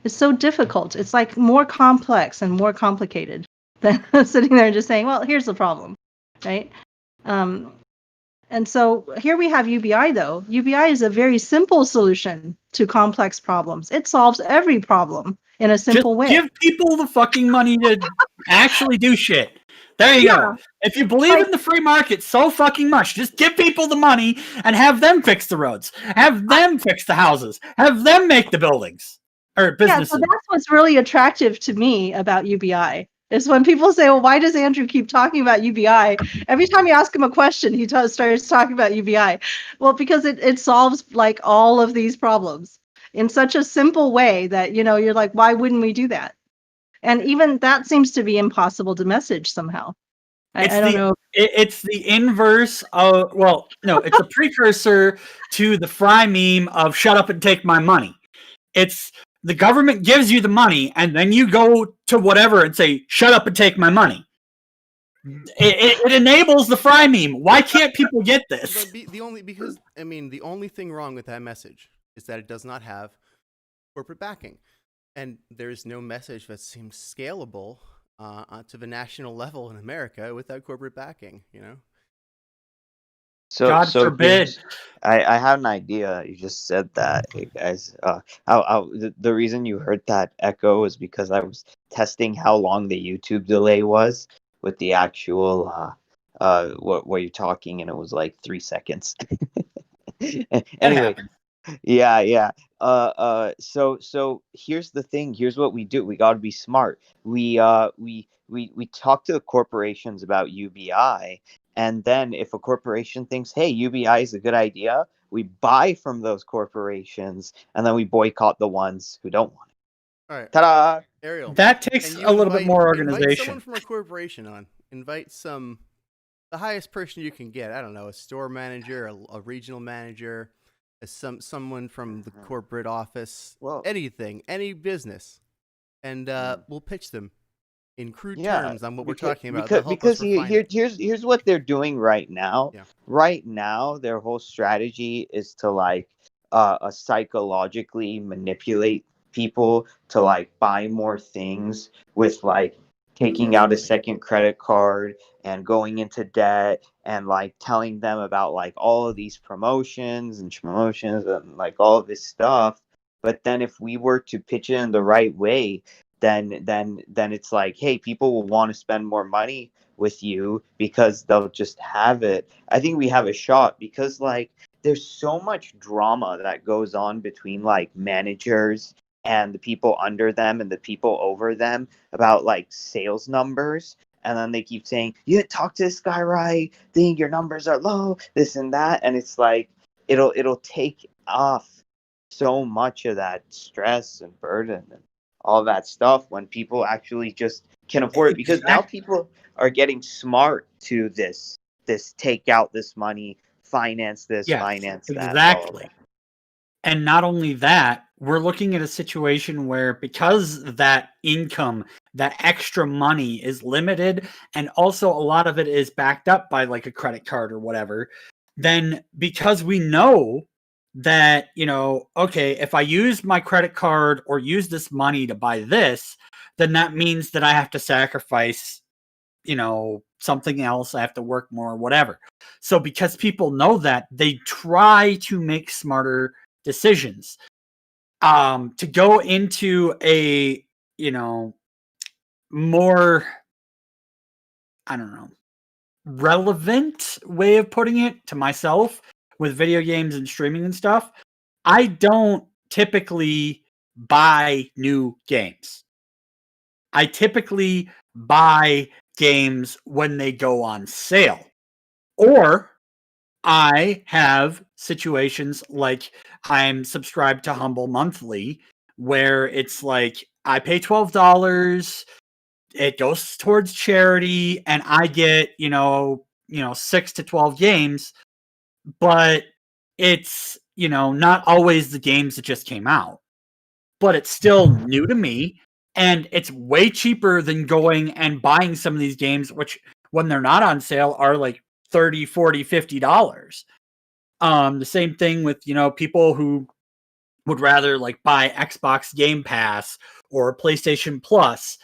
it's so difficult. It's like more complex and more complicated than sitting there and just saying, well, here's the problem, right? And so here we have UBI, though. UBI is a very simple solution to complex problems. It solves every problem in a simple way. Give people the fucking money to actually do shit. There you go. If you believe in the free market so fucking much, just give people the money and have them fix the roads. Have them fix the houses. Have them make the buildings or businesses. Yeah, so that's what's really attractive to me about UBI. Is when people say, well, why does Andrew keep talking about UBI? Every time you ask him a question, he starts talking about UBI. Well, because it solves like all of these problems in such a simple way that, you're like, why wouldn't we do that? And even that seems to be impossible to message somehow. I don't know. It's the inverse of, well, no, it's a precursor to the Fry meme of shut up and take my money. It's the government gives you the money, and then you go to whatever and say, shut up and take my money. It enables the Fry meme. Why can't people get this? The only thing wrong with that message is that it does not have corporate backing. And there's no message that seems scalable to the national level in America without corporate backing, God forbid. I have an idea. You just said that, hey guys. The reason you heard that echo is because I was testing how long the YouTube delay was with the actual what you're talking, and it was like 3 seconds. That Anyway, happens. yeah. So here's the thing. Here's what we do. We got to be smart. We talk to the corporations about UBI, and then if a corporation thinks, hey, UBI is a good idea, we buy from those corporations, and then we boycott the ones who don't want it. All right, Ta-da! Ariel. That takes Can a you little bit more invite someone organization. from a corporation on? Invite the highest person you can get. I don't know, a store manager, a regional manager, someone from the corporate office. Well, anything, any business, and we'll pitch them in crude yeah, terms on what we're talking about. They'll help because us refine it. here's what they're doing right now. Yeah. Right now, their whole strategy is to like psychologically manipulate people to like buy more things with like taking out a second credit card and going into debt and like telling them about like all of these promotions and like all of this stuff. But then if we were to pitch it in the right way, then it's like, hey, people will want to spend more money with you because they'll just have it. I think we have a shot because like there's so much drama that goes on between like managers and the people under them and the people over them about like sales numbers. And then they keep saying, you didn't talk to this guy right, think your numbers are low, this and that. And it's like it'll take off so much of that stress and burden and all that stuff when people actually just can afford it, because now people are getting smart to this take out this money, finance this, finance that. Exactly. And not only that, we're looking at a situation where because that income, that extra money is limited, and also a lot of it is backed up by like a credit card or whatever, then because we know that, okay, if I use my credit card or use this money to buy this, then that means that I have to sacrifice, something else. I have to work more, whatever. So because people know that, they try to make smarter decisions. To go into a, more, I don't know, relevant way of putting it to myself with video games and streaming and stuff, I don't typically buy new games. I typically buy games when they go on sale. Or I have situations like I'm subscribed to Humble Monthly, where it's like I pay $12, it goes towards charity, and I get, 6 to 12 games, but it's, not always the games that just came out. But it's still new to me, and it's way cheaper than going and buying some of these games, which when they're not on sale are like $30, $40, $50. The same thing with, people who would rather like buy Xbox Game Pass or PlayStation Plus.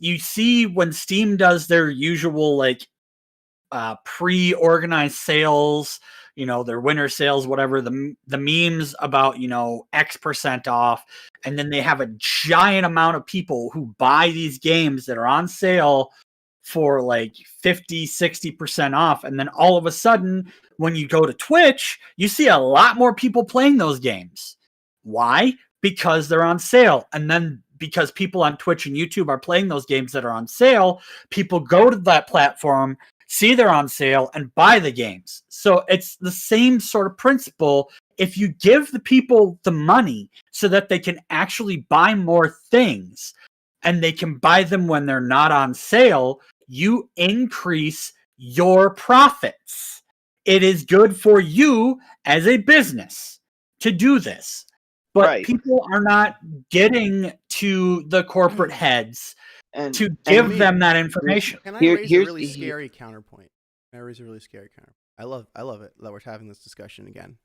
You see when Steam does their usual like pre-organized sales, their winter sales, whatever, the memes about, X% off. And then they have a giant amount of people who buy these games that are on sale for like 50, 60% off. And then all of a sudden, when you go to Twitch, you see a lot more people playing those games. Why? Because they're on sale. And then because people on Twitch and YouTube are playing those games that are on sale, people go to that platform, see they're on sale, and buy the games. So it's the same sort of principle. If you give the people the money so that they can actually buy more things and they can buy them when they're not on sale, you increase your profits. It is good for you as a business to do this. But people are not getting to the corporate heads to give them that information. Can I raise a really scary counterpoint? I love it that we're having this discussion again.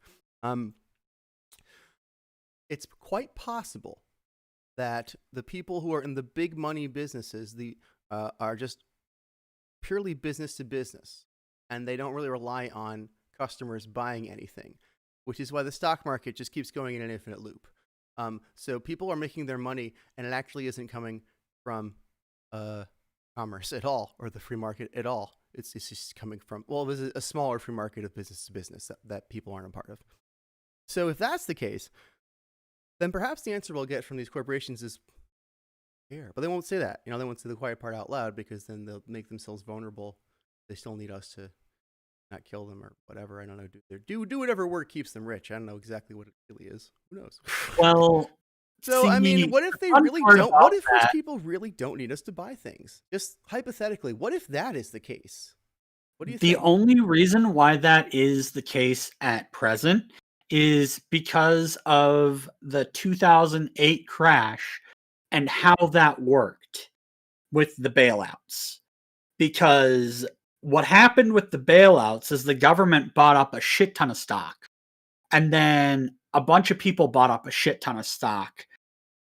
It's quite possible that the people who are in the big money businesses, are just purely business to business, and they don't really rely on customers buying anything, which is why the stock market just keeps going in an infinite loop. So people are making their money, and it actually isn't coming from commerce at all, or the free market at all. It's just coming from, well, it was a smaller free market of business to business that people aren't a part of. So if that's the case, then perhaps the answer we'll get from these corporations is care. But they won't say that. They won't say the quiet part out loud, because then they'll make themselves vulnerable. They still need us to not kill them or whatever. I don't know. Do whatever work keeps them rich. I don't know exactly what it really is. Who knows? Well, so see, I mean, what if they fun really part don't? about What if rich that- people really don't need us to buy things? Just hypothetically, what if that is the case? What do you The think? only reason why that is the case at present is because of the 2008 crash and how that worked with the bailouts. Because what happened with the bailouts is the government bought up a shit ton of stock, and then a bunch of people bought up a shit ton of stock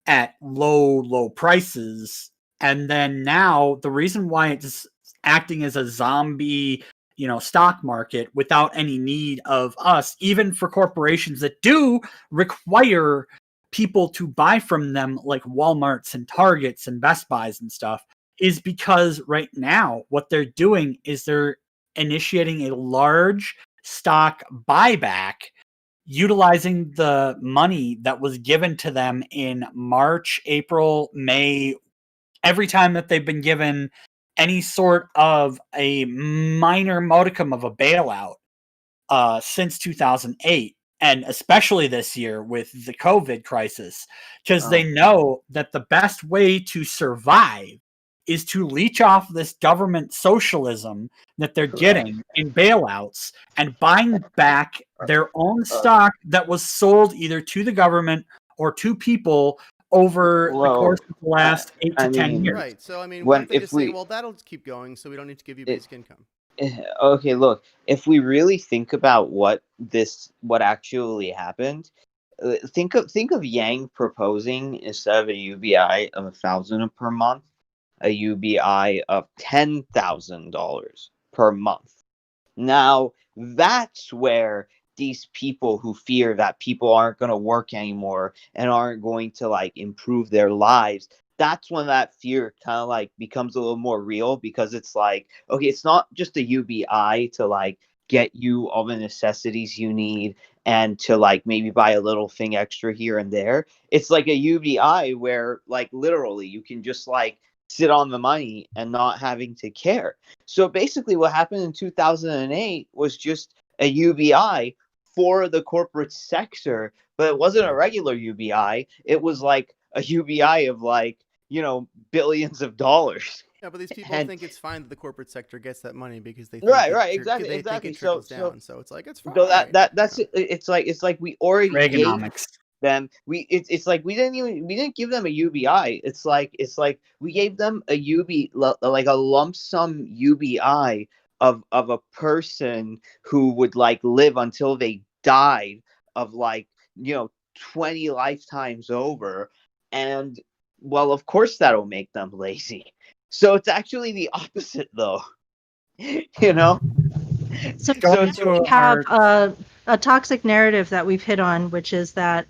at low prices. And then now the reason why it's acting as a zombie, stock market without any need of us, even for corporations that do require people to buy from them, like Walmarts and Targets and Best Buys and stuff, is because right now what they're doing is they're initiating a large stock buyback, utilizing the money that was given to them in March, April, May, every time that they've been given any sort of a minor modicum of a bailout since 2008, and especially this year with the COVID crisis, because they know that the best way to survive is to leech off this government socialism that they're getting in bailouts and buying back their own stock that was sold either to the government or to people over the course of the last 8 to 10 years. Right. So I mean, what if they just say, well, that'll keep going, so we don't need to give you basic income? Okay, look, if we really think about what actually happened, think of Yang proposing, instead of a UBI of $1,000 per month, a UBI of $10,000 per month. Now, that's where these people who fear that people aren't going to work anymore and aren't going to improve their lives, that's when that fear kind of becomes a little more real, because it's okay, it's not just a UBI to get you all the necessities you need and to maybe buy a little thing extra here and there. It's like a UBI where literally you can just sit on the money and not having to care. So basically what happened in 2008 was just a UBI for the corporate sector, but it wasn't a regular UBI. It was a UBI of billions of dollars. Yeah, but these people think it's fine that the corporate sector gets that money because they think exactly. They think it trickles down. So it's it's fine. So that's it's like we already Reaganomics. Them it's like we didn't give them a UBI. It's like we gave them a a lump sum UBI of a person who would live until they died of 20 lifetimes over, and well, of course that'll make them lazy. So it's actually the opposite, though. So So we have a toxic narrative that we've hit on, which is that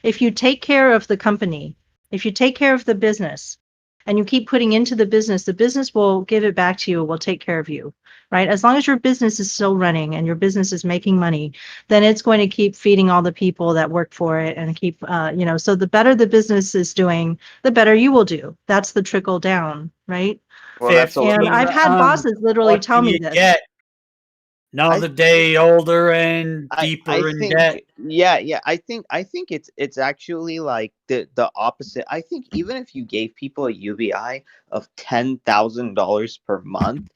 if you take care of the company, if you take care of the business, and you keep putting into the business will give it back to you, will take care of you, right? As long as your business is still running and your business is making money, then it's going to keep feeding all the people that work for it and keep, so the better the business is doing, the better you will do. That's the trickle down, right? Well, that's And I've had bosses literally tell me this. Another day older and deeper in debt. Yeah. I think it's actually the opposite. I think even if you gave people a UBI of $10,000 per month,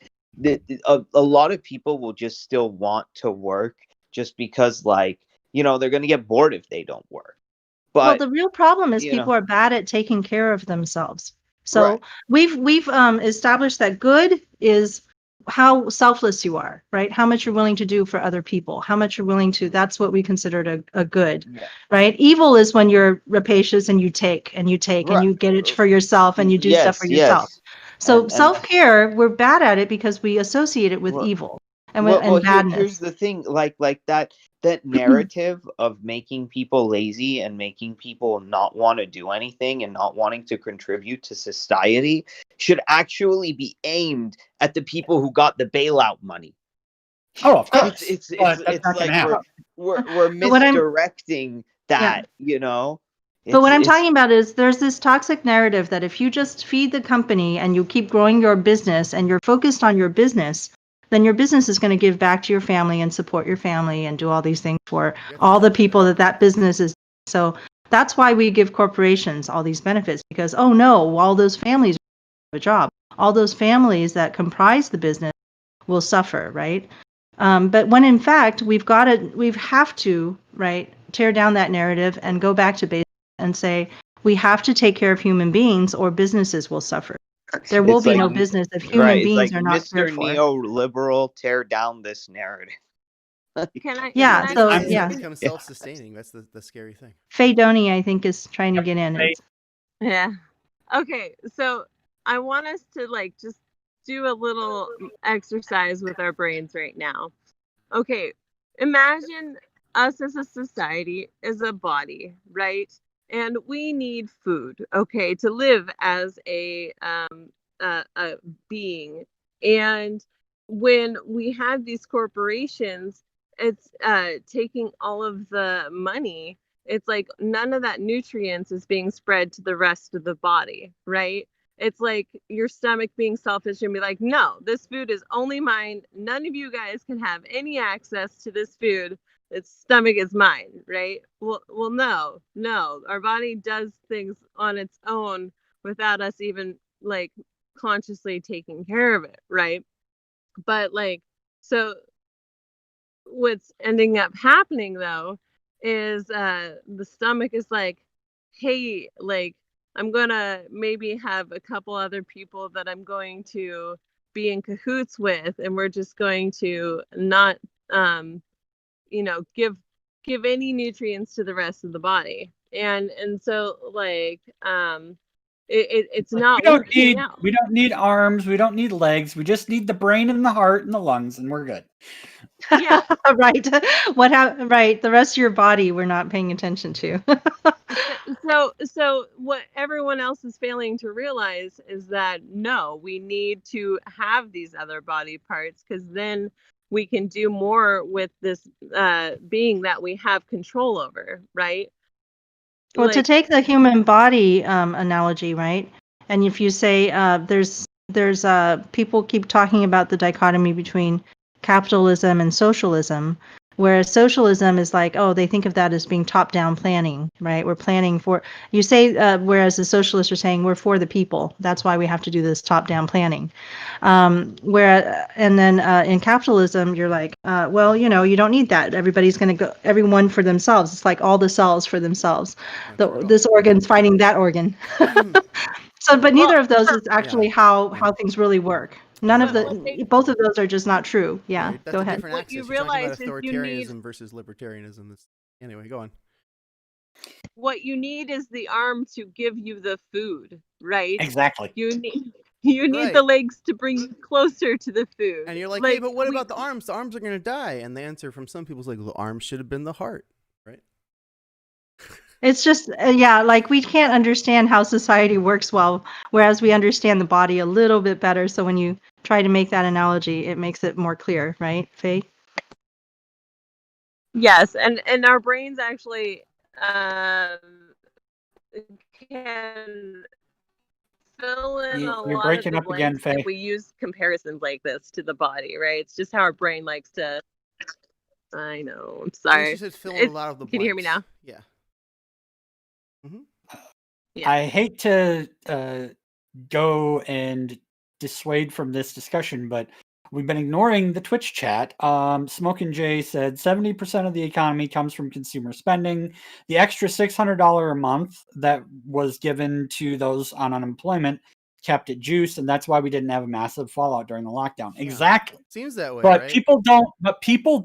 a lot of people will just still want to work, just because they're going to get bored if they don't work. But well, the real problem is people are bad at taking care of themselves. So we've established that good is how selfless you are, right? How much you're willing to do for other people, how much you're willing to, that's what we considered a good, right? Evil is when you're rapacious and you take and you get it for yourself and you do stuff for yourself. So self-care, we're bad at it because we associate it with evil. and Well, badness. here's the thing, like that narrative of making people lazy and making people not want to do anything and not wanting to contribute to society should actually be aimed at the people who got the bailout money. Oh, of course. It's But that's not like gonna happen. we're But what I'm- misdirecting that, you know. But what I'm It's- talking about is there's this toxic narrative that if you just feed the company and you keep growing your business and you're focused on your business, then your business is going to give back to your family and support your family and do all these things for all the people that business is. So that's why we give corporations all these benefits, because, oh no, all those families have a job. All those families that comprise the business will suffer, right? But when in fact we have to, right, tear down that narrative and go back to basics and say we have to take care of human beings or businesses will suffer. There will it's be like, no business if human it's beings like are not Mr. cared for. Neoliberal, tear down this narrative. Can I? Yeah, can I so, say- yeah. Become self-sustaining. That's the scary thing. Faye Doney, I think, is trying to get in. Faye. Yeah. Okay, so I want us to like just do a little exercise with our brains right now. Okay, imagine us as a society as a body, right? And we need food, okay, to live as a being. And when we have these corporations, it's taking all of the money. It's like none of that nutrients is being spread to the rest of the body, right? It's like your stomach being selfish and be like, no, this food is only mine. None of you guys can have any access to this food. Its stomach is mine, right? Well, no. Our body does things on its own without us even like consciously taking care of it, right? But like, so what's ending up happening though is the stomach is like, hey, like I'm gonna maybe have a couple other people that I'm going to be in cahoots with, and we're just going to not give any nutrients to the rest of the body. And so like it's not working out. We don't need arms, we don't need legs, we just need the brain and the heart and the lungs, and we're good. Yeah. Right. Right. The rest of your body we're not paying attention to. So what everyone else is failing to realize is that no, we need to have these other body parts, because then we can do more with this being that we have control over, right? Well, to take the human body analogy, right? And if you say there's people keep talking about the dichotomy between capitalism and socialism, whereas socialism is like, oh, they think of that as being top-down planning, right? We're planning for, you say, whereas the socialists are saying we're for the people. That's why we have to do this top-down planning. And then in capitalism, you're like, well, you don't need that. Everybody's going to go, everyone for themselves. It's like all the cells for themselves. This organ's fighting that organ. So, but neither of those is actually how things really work. Both of those are just not true. Yeah, Right, that's go a ahead. different What axis. you You're talking realize about is you need- authoritarianism versus libertarianism. Anyway, go on. What you need is the arm to give you the food, right? Exactly. You need the legs to bring you closer to the food. And you're like, hey, but what about the arms? The arms are going to die. And the answer from some people is like, the arms should have been the heart, right? It's just, like we can't understand how society works well, whereas we understand the body a little bit better. So when you try to make that analogy, it makes it more clear, right, Faye? Yes, and our brains actually can fill in a You're lot breaking of the up again, blanks Faye. if we use comparisons like this to the body, right? It's just how our brain likes to. I know. I'm sorry. She said fill in a lot of the blanks. Can you hear me now? Yeah. Yeah. I hate to go and dissuade from this discussion, but we've been ignoring the Twitch chat. Smoke and Jay said 70% of the economy comes from consumer spending. The extra $600 a month that was given to those on unemployment kept it juiced, and that's why we didn't have a massive fallout during the lockdown. Yeah. Exactly. Seems that way, But right? people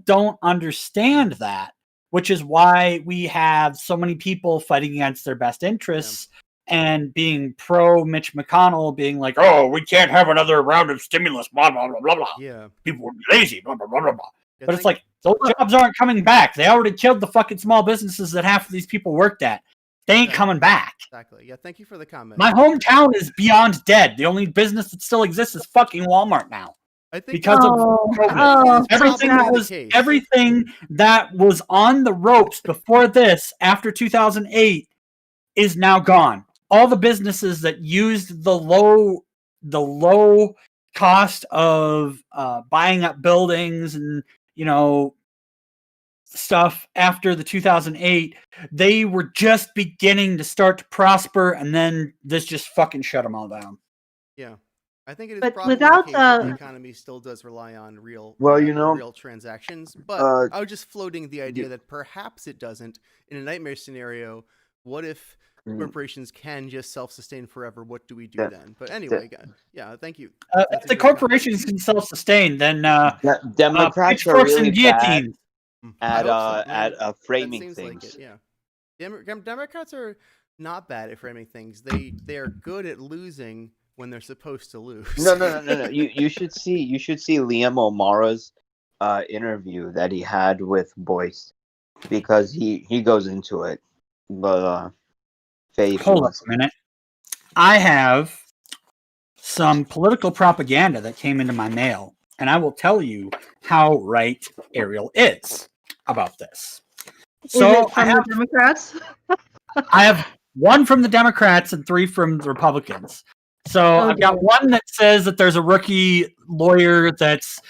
don't understand that, which is why we have so many people fighting against their best interests and being pro Mitch McConnell, being like, "Oh, we can't have another round of stimulus," blah blah blah blah blah. Yeah. People would be lazy, blah blah blah blah blah. Yeah, But it's like those jobs aren't coming back. They already killed the fucking small businesses that half of these people worked at. They ain't coming back. Exactly. Yeah. Thank you for the comment. My hometown is beyond dead. The only business that still exists is fucking Walmart now. I think Because of COVID. Everything that was on the ropes before this, after 2008, is now gone. All the businesses that used the low cost of buying up buildings and stuff after the 2008, they were just beginning to start to prosper, and then this just fucking shut them all down. Yeah. I think it is But probably without, the case that the economy still does rely on real transactions. But I was just floating the idea that perhaps it doesn't. In a nightmare scenario, what if corporations can just self-sustain forever? What do we do then? But anyway, yeah, thank you. If the corporations can self-sustain, then Democrats are really bad at framing things. Yeah, Democrats are not bad at framing things. They are good at losing when they're supposed to lose. No. You should see Liam O'Mara's interview that he had with Boyce, because he goes into it. But Faye, hold up a minute. I have some political propaganda that came into my mail, and I will tell you how right Ariel is about this. So is it from the Democrats? I have one from the Democrats and 3 from the Republicans. So I've got one that says that there's a rookie lawyer that's,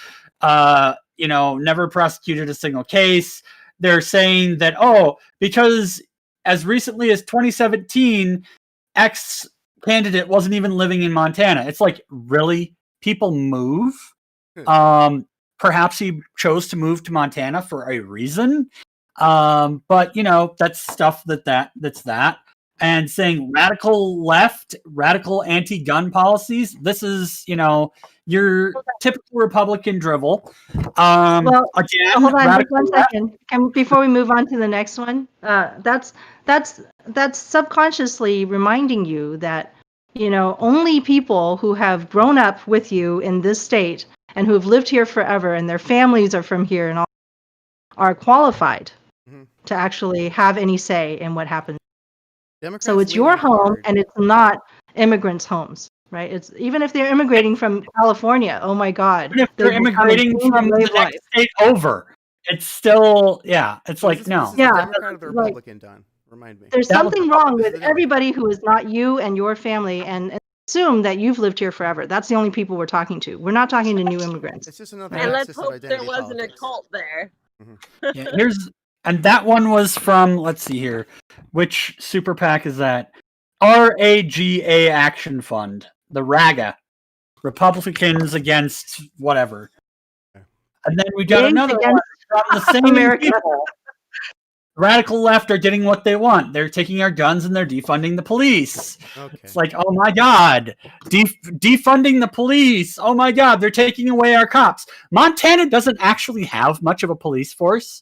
never prosecuted a single case. They're saying that, because as recently as 2017, X candidate wasn't even living in Montana. It's like, really? People move? Perhaps he chose to move to Montana for a reason. But, that's stuff that's that. And saying radical left, radical anti-gun policies. This is, your typical Republican drivel. Hold on just one second. Before we move on to the next one, that's subconsciously reminding you that, only people who have grown up with you in this state and who have lived here forever and their families are from here and all are qualified to actually have any say in what happens. Democrats, so it's your home and it's not immigrants' homes, right? It's even if they're immigrating from California, oh my God. Even if they're immigrating from the next state over, it's still, it's so like, no. Yeah. Democrat or the Republican, Don? Remind me. There's something wrong with everybody who is not you and your family and assume that you've lived here forever. That's the only people we're talking to. We're not talking to new immigrants. It's just another and let's hope there wasn't a cult there. And that one was from, let's see here, which super PAC is that? RAGA Action Fund, the RAGA, Republicans Against Whatever. And then we got another one from the same people. Radical left are getting what they want. They're taking our guns and they're defunding the police. Okay. It's like, oh my God, defunding the police. Oh my God, they're taking away our cops. Montana doesn't actually have much of a police force.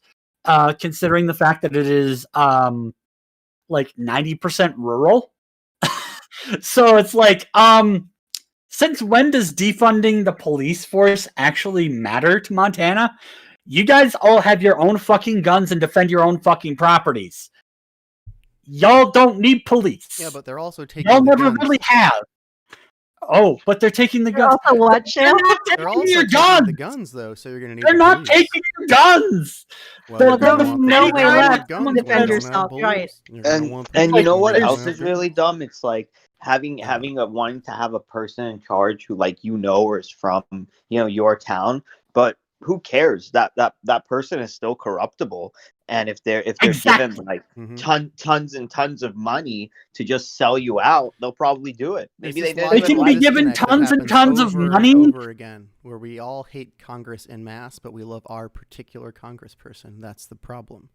Considering the fact that it is like 90% rural. So it's like, since when does defunding the police force actually matter to Montana? You guys all have your own fucking guns and defend your own fucking properties. Y'all don't need police. Yeah, but they're also taking y'all never really have. Oh, but they're taking the guns. Also what, they're not taking your guns. The guns, though, so you're gonna need. They're not taking your guns. Well, there's no way left to defend yourself, right? And you know what else is really dumb? It's like having wanting to have a person in charge who or is from your town, but who cares? That person is still corruptible. And if they're given tons and tons of money to just sell you out, they'll probably do it. Maybe they can be given tons and tons of money. Over again, where we all hate Congress en masse, but we love our particular congressperson. That's the problem.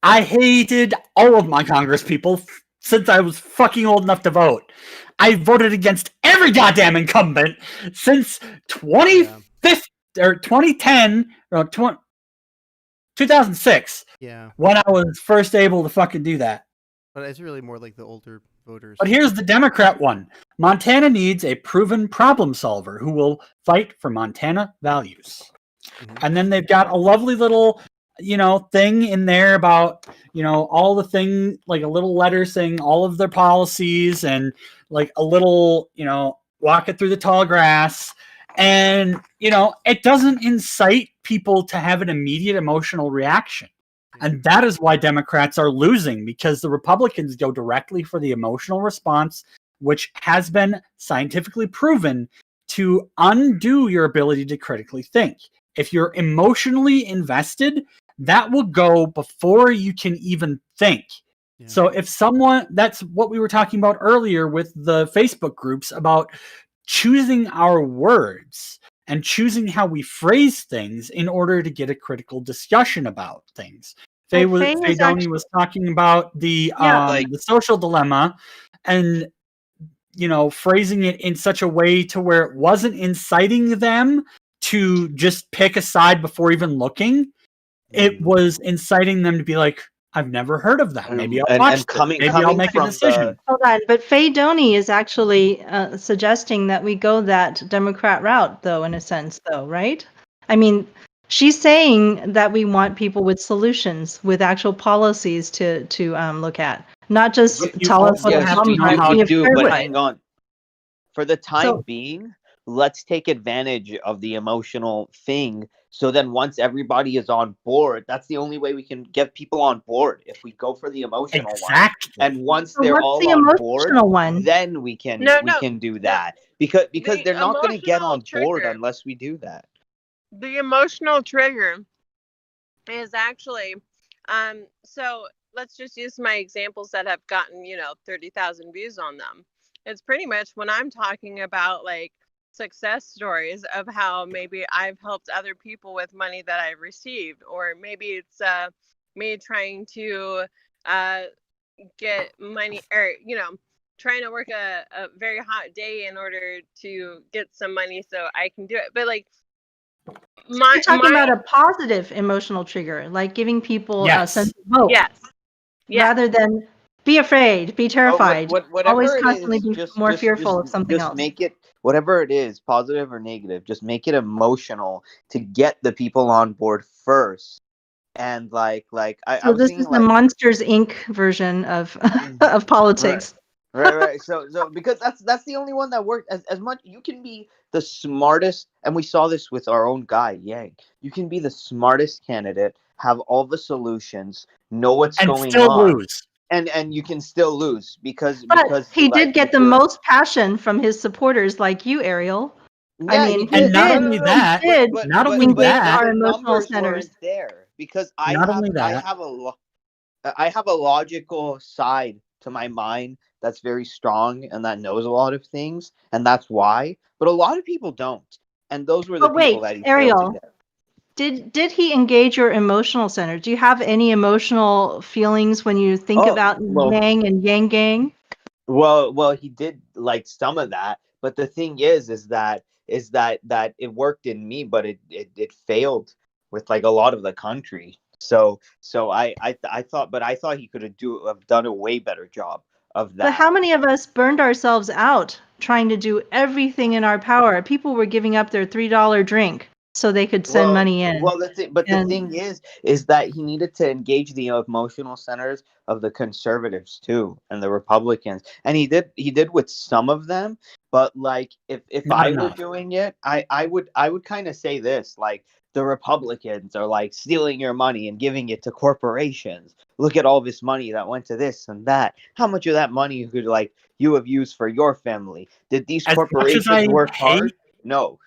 I hated all of my Congress people since I was fucking old enough to vote. I voted against every goddamn incumbent since 2010 or 2006. Yeah. When I was first able to fucking do that. But it's really more like the older voters. But here's the Democrat one. Montana needs a proven problem solver who will fight for Montana values. And then they've got a lovely little, thing in there about, all the thing, like a little letter saying all of their policies and like a little, walk it through the tall grass. And, it doesn't incite people to have an immediate emotional reaction. And that is why Democrats are losing, because the Republicans go directly for the emotional response, which has been scientifically proven to undo your ability to critically think. If you're emotionally invested, that will go before you can even think. Yeah. So if someone, that's what we were talking about earlier with the Facebook groups about choosing our words and choosing how we phrase things in order to get a critical discussion about things. Faye Downey was talking about the social dilemma and, phrasing it in such a way to where it wasn't inciting them to just pick a side before even looking. It was inciting them to be like, I've never heard of that. Maybe I'll watch it. Maybe I'll make a decision. Hold on, but Faye Downey is actually suggesting that we go that Democrat route, though, in a sense, though, right? I mean, she's saying that we want people with solutions, with actual policies to look at, not just tell us what you do. But hang on, for the time being, let's take advantage of the emotional thing. So then once everybody is on board, that's the only way we can get people on board, if we go for the emotional one. And once they're all on board, then we can do that. Because they're not going to get on board unless we do that. The emotional trigger is actually, so let's just use my examples that have gotten, 30,000 views on them. It's pretty much when I'm talking about like success stories of how maybe I've helped other people with money that I've received, or maybe it's me trying to get money, or trying to work a very hot day in order to get some money so I can do it. But like you're talking about a positive emotional trigger, like giving people a sense of hope, rather than be afraid, be terrified, always constantly be more fearful of something else. Make it, whatever it is, positive or negative, just make it emotional to get the people on board first. And this is the Monsters Inc. version of of politics. Right. So because that's the only one that worked. As much you can be the smartest, and we saw this with our own guy Yang. You can be the smartest candidate, have all the solutions, know what's going still on. Lose. And you can still lose because he did get the most passion from his supporters, like you, Ariel. Yeah, I mean, and not only that, our emotional centers there, because I have a logical side to my mind that's very strong and that knows a lot of things, and that's why. But a lot of people don't, and those were the people that he failed to get. Did he engage your emotional center? Do you have any emotional feelings when you think about Yang and Yanggang? Well, he did like some of that, but the thing is that it worked in me, but it failed with like a lot of the country. So I thought he could have done a way better job of that. But how many of us burned ourselves out trying to do everything in our power? People were giving up their $3 drink so they could send money in. Well, the thing is that he needed to engage the emotional centers of the conservatives too, and the Republicans, and he did with some of them. But like, if I were doing it, I would kind of say this, like, the Republicans are like stealing your money and giving it to corporations. Look at all this money that went to this and that. How much of that money could you have used for your family? Did these corporations work hard? No.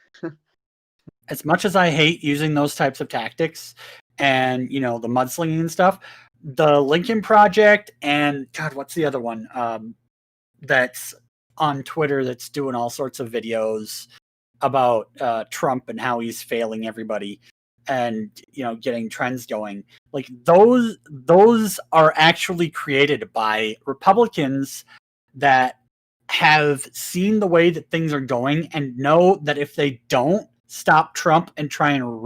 As much as I hate using those types of tactics and, the mudslinging and stuff, the Lincoln Project and, God, what's the other one that's on Twitter that's doing all sorts of videos about Trump and how he's failing everybody and, getting trends going. Like, those are actually created by Republicans that have seen the way that things are going and know that if they don't stop Trump and try and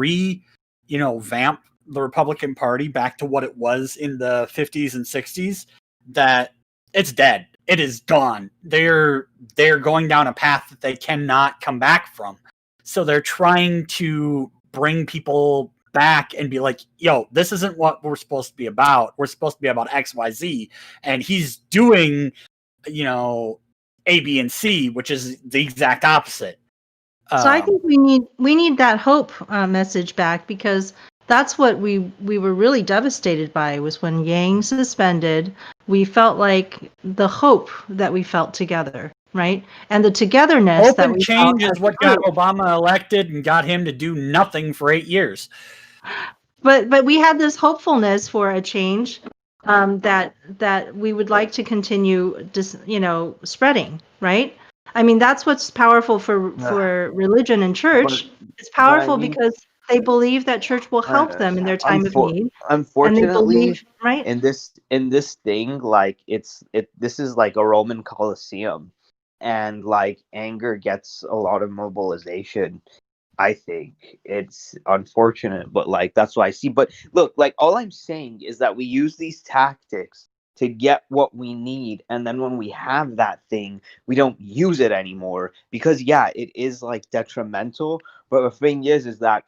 vamp the Republican Party back to what it was in the 50s and 60s, that it's dead. it is gone. They're going down a path that they cannot come back from. So they're trying to bring people back and be like, yo, this isn't what we're supposed to be about. We're supposed to be about XYZ. And he's doing, A, B, and C, which is the exact opposite. So I think we need that hope message back, because that's what we were really devastated by, was when Yang suspended. We felt like the hope that we felt together, right? And the togetherness Hope that and we change felt is what got Obama elected and got him to do nothing for 8 years. But we had this hopefulness for a change that we would like to continue spreading, right? I mean, that's what's powerful for religion and church. It's powerful because they believe that church will help them in their time of need. Unfortunately, and they believe, right? in this thing, like this is like a Roman Colosseum, and like anger gets a lot of mobilization. I think it's unfortunate, but like that's what I see. But look, like all I'm saying is that we use these tactics to get what we need, and then when we have that thing, we don't use it anymore, because yeah, it is like detrimental. But the thing is that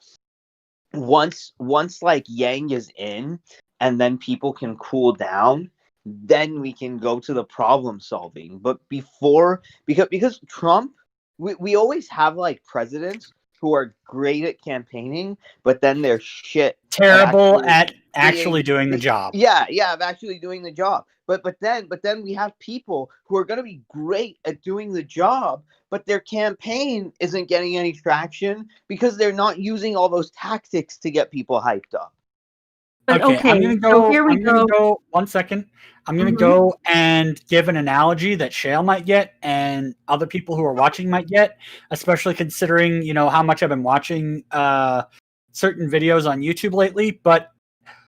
once like Yang is in, and then people can cool down, then we can go to the problem solving. But before, because Trump, we always have like presidents who are great at campaigning, but then they're shit. Terrible at actually doing the job. Yeah, of actually doing the job. But then we have people who are going to be great at doing the job, but their campaign isn't getting any traction because they're not using all those tactics to get people hyped up. But okay, I'm gonna so here we gonna go 1 second. I'm gonna go and give an analogy that Shale might get and other people who are watching might get, especially considering how much I've been watching certain videos on YouTube lately. But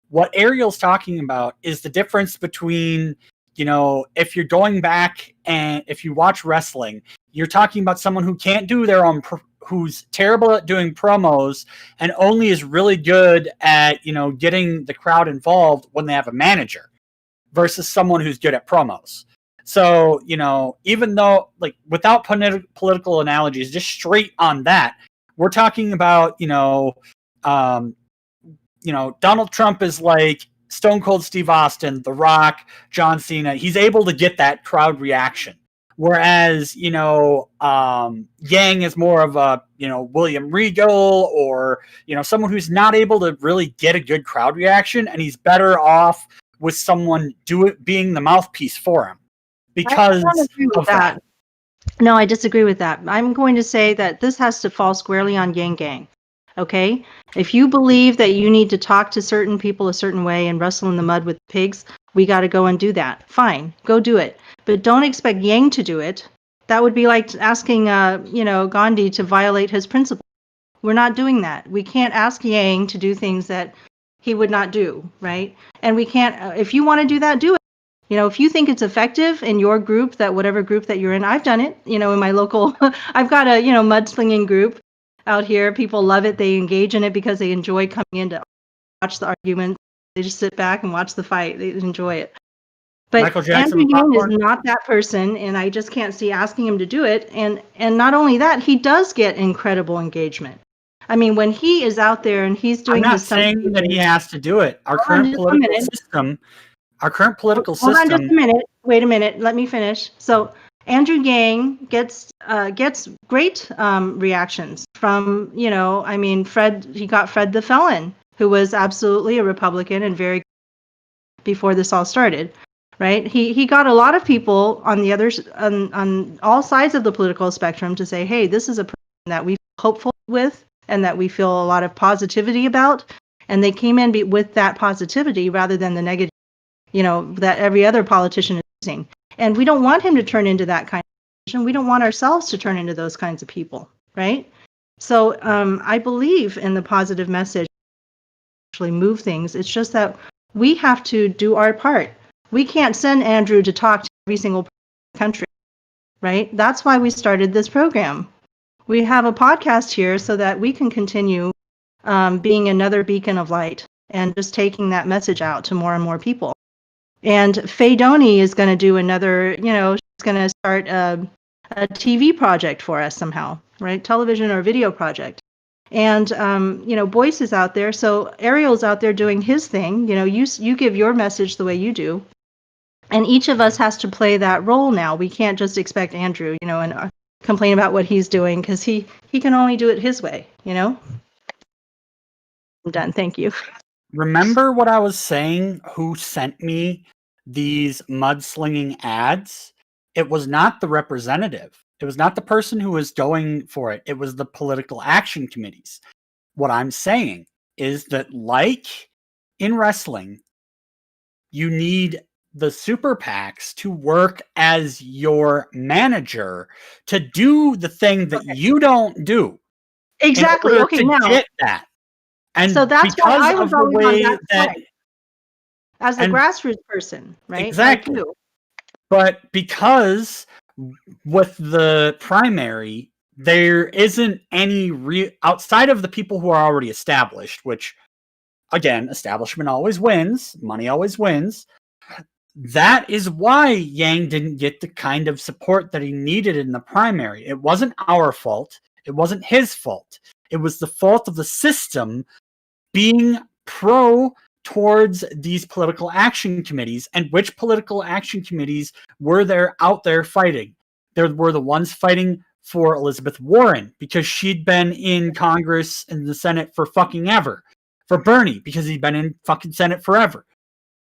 what Ariel's talking about is the difference between if you're going back and if you watch wrestling, you're talking about someone who can't do their own. Who's terrible at doing promos and only is really good at, getting the crowd involved when they have a manager, versus someone who's good at promos. So, even though, like, without political analogies, just straight on that, we're talking about, Donald Trump is like Stone Cold Steve Austin, The Rock, John Cena. He's able to get that crowd reaction. Whereas, Yang is more of a, William Regal, or, someone who's not able to really get a good crowd reaction, and he's better off with someone being the mouthpiece for him. Because I agree with that. No, I disagree with that. I'm going to say that this has to fall squarely on Yang. Okay? If you believe that you need to talk to certain people a certain way and wrestle in the mud with pigs, we got to go and do that. Fine, go do it. But don't expect Yang to do it. That would be like asking, Gandhi to violate his principles. We're not doing that. We can't ask Yang to do things that he would not do, right? And we can't, if you want to do that, do it. If you think it's effective in your group, that whatever group that you're in, I've done it, in my local, I've got a, mudslinging group out here. People love it. They engage in it because they enjoy coming in to watch the argument. They just sit back and watch the fight. They enjoy it. But Andrew Yang is not that person, and I just can't see asking him to do it. And not only that, he does get incredible engagement. I mean, when he is out there and he's doing his stuff. I'm not saying that he has to do it. Our current political system. Hold on just a minute. Wait a minute. Let me finish. So Andrew Yang gets great reactions from, Fred. He got Fred the Felon, who was absolutely a Republican and very before this all started. Right? He got a lot of people on the others on all sides of the political spectrum to say, hey, this is a person that we feel hopeful with and that we feel a lot of positivity about. And they came in with that positivity rather than the negative, that every other politician is using. And we don't want him to turn into that kind of person. We don't want ourselves to turn into those kinds of people, right? So I believe in the positive message, actually move things. It's just that we have to do our part. We can't send Andrew to talk to every single country, right? That's why we started this program. We have a podcast here so that we can continue being another beacon of light and just taking that message out to more and more people. And Faye Doney is going to do another, she's going to start a TV project for us somehow, right? Television or video project. And, Boyce is out there. So Ariel's out there doing his thing. You give your message the way you do. And each of us has to play that role now. We can't just expect Andrew, and complain about what he's doing because he can only do it his way, I'm done. Thank you. Remember what I was saying? Who sent me these mudslinging ads? It was not the representative. It was not the person who was going for it. It was the political action committees. What I'm saying is that, like in wrestling, you need the super PACs to work as your manager to do the thing that you don't do. Exactly. In order Okay, to now. get that. And So that's why I was of the always on way that that side as the and- grassroots person, right? Exactly. Like you. But because with the primary, there isn't any outside of the people who are already established, which again, establishment always wins, money always wins. That is why Yang didn't get the kind of support that he needed in the primary. It wasn't our fault. It wasn't his fault. It was the fault of the system being pro towards these political action committees. And which political action committees were there out there fighting? There were the ones fighting for Elizabeth Warren because she'd been in Congress and the Senate for fucking ever. For Bernie because he'd been in fucking Senate forever.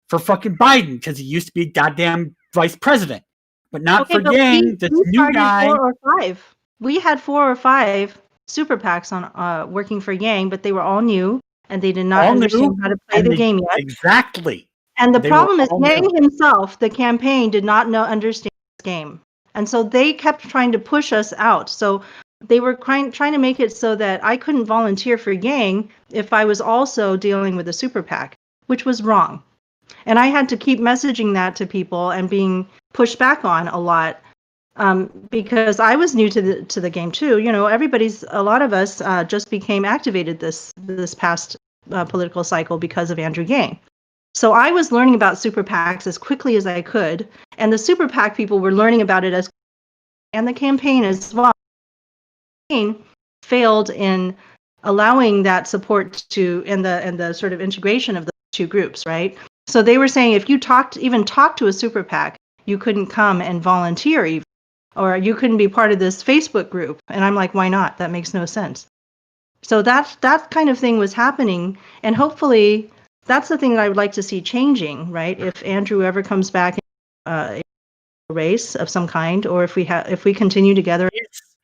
For fucking Biden because he used to be goddamn vice president. But not for Yang, this new guy. 4 or 5. We had 4 or 5 super PACs on working for Yang, but they were all new and they did not understand how to play the game yet. Exactly. And the problem is Yang himself, the campaign, did not understand this game. And so they kept trying to push us out. So they were trying to make it so that I couldn't volunteer for Yang if I was also dealing with a super PAC, which was wrong. And I had to keep messaging that to people and being pushed back on a lot because I was new to the game too. A lot of us just became activated this past political cycle because of Andrew Yang. So I was learning about super PACs as quickly as I could, and the super PAC people were learning about it and the campaign as well. The campaign failed in allowing that support and the sort of integration of the two groups, right? So they were saying if you even talk to a super PAC, you couldn't come and volunteer even, or you couldn't be part of this Facebook group. And I'm like, why not? That makes no sense. So that kind of thing was happening, and hopefully that's the thing that I would like to see changing, right? If Andrew ever comes back in a race of some kind, or if we continue together.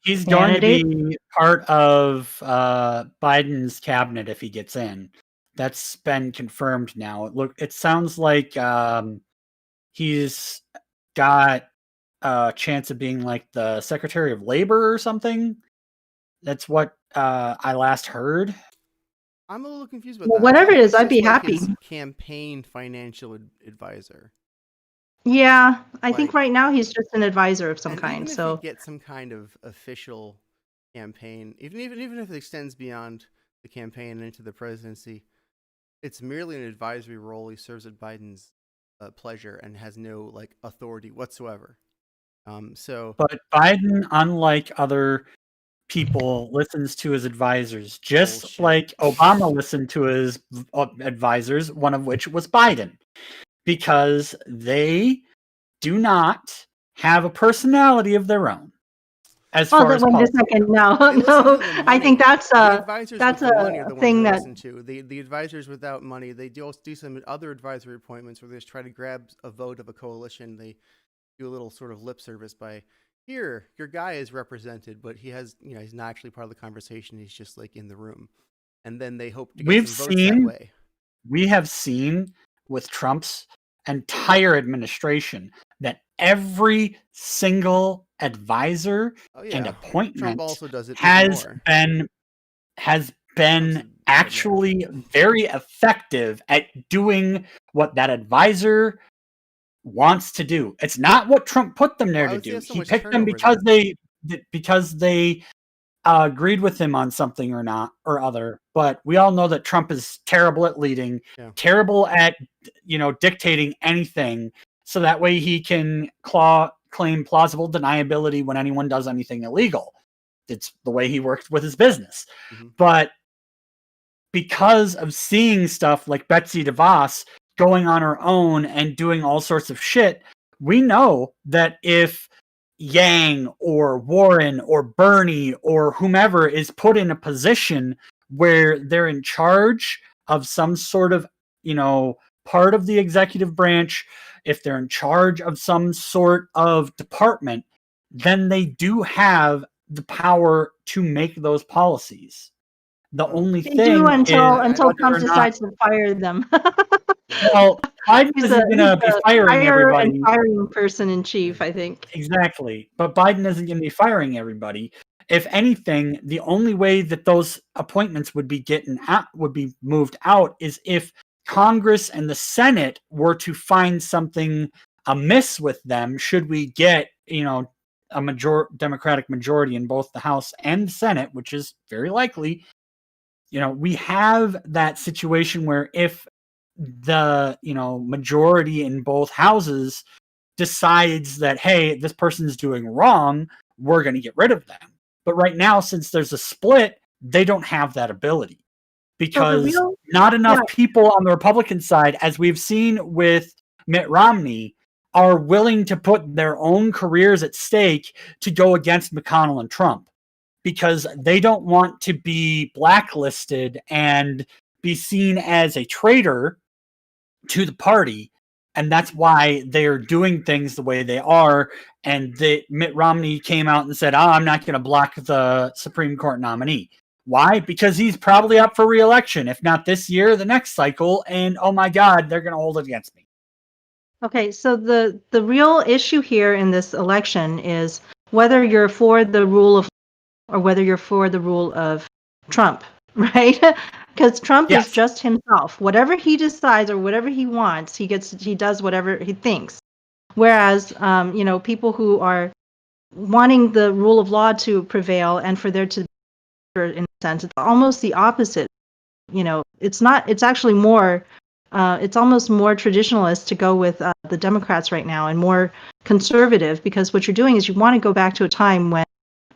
He's going to be part of Biden's cabinet if he gets in. That's been confirmed now. It sounds like he's got a chance of being like the Secretary of Labor or something. That's what I last heard. I'm a little confused about that. Whatever it is, I'd be happy. His campaign financial advisor. Yeah, I think right now he's just an advisor of some kind. Even so if he gets some kind of official campaign, even if it extends beyond the campaign and into the presidency, it's merely an advisory role. He serves at Biden's pleasure and has no authority whatsoever. But Biden, unlike other people, listens to his advisors, just like Obama listened to his advisors, one of which was Biden, because they do not have a personality of their own. Wait a second. No, I think that's a thing that listen to. The advisors without money, they do some other advisory appointments where they just try to grab a vote of a coalition. They do a little sort of lip service by, here, your guy is represented, but he has, he's not actually part of the conversation. He's just in the room, and then they hope to get some votes that way. We have seen with Trump's entire administration that every single advisor and appointment has been actually very effective at doing what that advisor wants to do. It's not what Trump put them there to do. He picked them because they agreed with him on something or not or other, but we all know that Trump is terrible at leading, terrible at dictating anything, so that way he can claim plausible deniability when anyone does anything illegal. It's the way he works with his business. But because of seeing stuff like Betsy DeVos going on her own and doing all sorts of shit, we know that if Yang or Warren or Bernie or whomever is put in a position where they're in charge of some sort of, part of the executive branch, if they're in charge of some sort of department, then they do have the power to make those policies. The only They thing do until whether Trump or not- decides to fire them. Well, Biden He's isn't going to be firing fire everybody. and firing person in chief, I think. Exactly. But Biden isn't going to be firing everybody. If anything, the only way that those appointments would be moved out is if Congress and the Senate were to find something amiss with them. Should we get, a Democratic majority in both the House and the Senate, which is very likely, we have that situation where if the majority in both houses decides that, hey, this person's doing wrong, we're going to get rid of them. But right now, since there's a split, they don't have that ability, because not enough people on the Republican side, as we've seen with Mitt Romney, are willing to put their own careers at stake to go against McConnell and Trump, because they don't want to be blacklisted and be seen as a traitor to the party. And that's why they're doing things the way they are. And Mitt Romney came out and said, I'm not going to block the Supreme Court nominee. Why? Because he's probably up for re-election, if not this year, the next cycle. And oh my God, they're going to hold it against me. Okay, so the real issue here in this election is whether you're for the rule of or whether you're for the rule of Trump, right? Because Trump is just himself. Whatever he decides or whatever he wants, he does whatever he thinks. Whereas, people who are wanting the rule of law to prevail and for there to, in a sense, it's almost the opposite. It's actually more, it's almost more traditionalist to go with the Democrats right now and more conservative, because what you're doing is you want to go back to a time when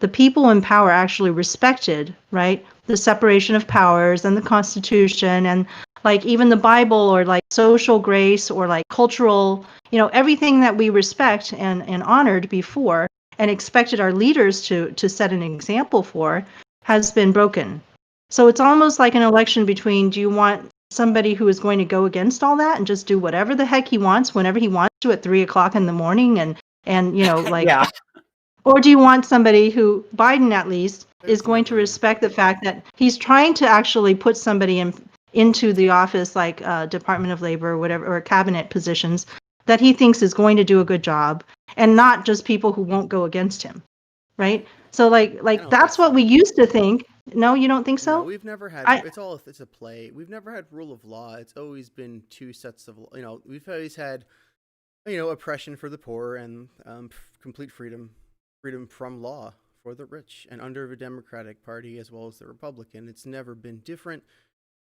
the people in power actually respected, right, the separation of powers and the Constitution and like even the Bible, or like social grace, or like cultural, everything that we respect and honored before and expected our leaders to set an example for has been broken. So it's almost like an election between, do you want somebody who is going to go against all that and just do whatever the heck he wants whenever he wants to at 3:00 in the morning and like yeah. Or do you want somebody who, Biden at least, is going to respect the fact that he's trying to actually put somebody into the office, like Department of Labor or whatever, or cabinet positions, that he thinks is going to do a good job, and not just people who won't go against him, right? So like that's what we used to think. No, you don't think so? No, we've never had. It's a play. We've never had rule of law. It's always been two sets of. We've always had, oppression for the poor and complete freedom from law for the rich, and under the Democratic Party as well as the Republican. It's never been different.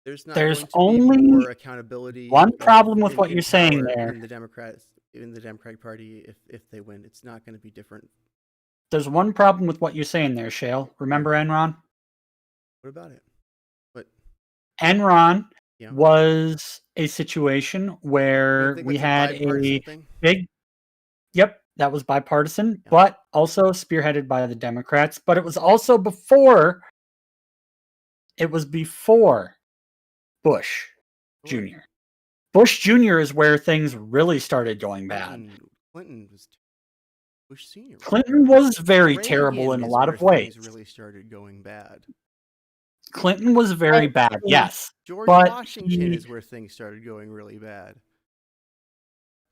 There's only more accountability. One problem with what you're saying there. In the Democratic Party, if they win, it's not going to be different. There's one problem with what you're saying there, Shale. Remember Enron? What about it? Enron was a situation where we had a big. Yep, that was bipartisan, but also spearheaded by the Democrats. But it was also before. It was before Bush Jr. Bush Jr. is where things really started going bad. Clinton was Bush Sr. Clinton was very terrible in a lot of ways. Things really started going bad. Clinton was very bad, yes. George Washington is where things started going really bad.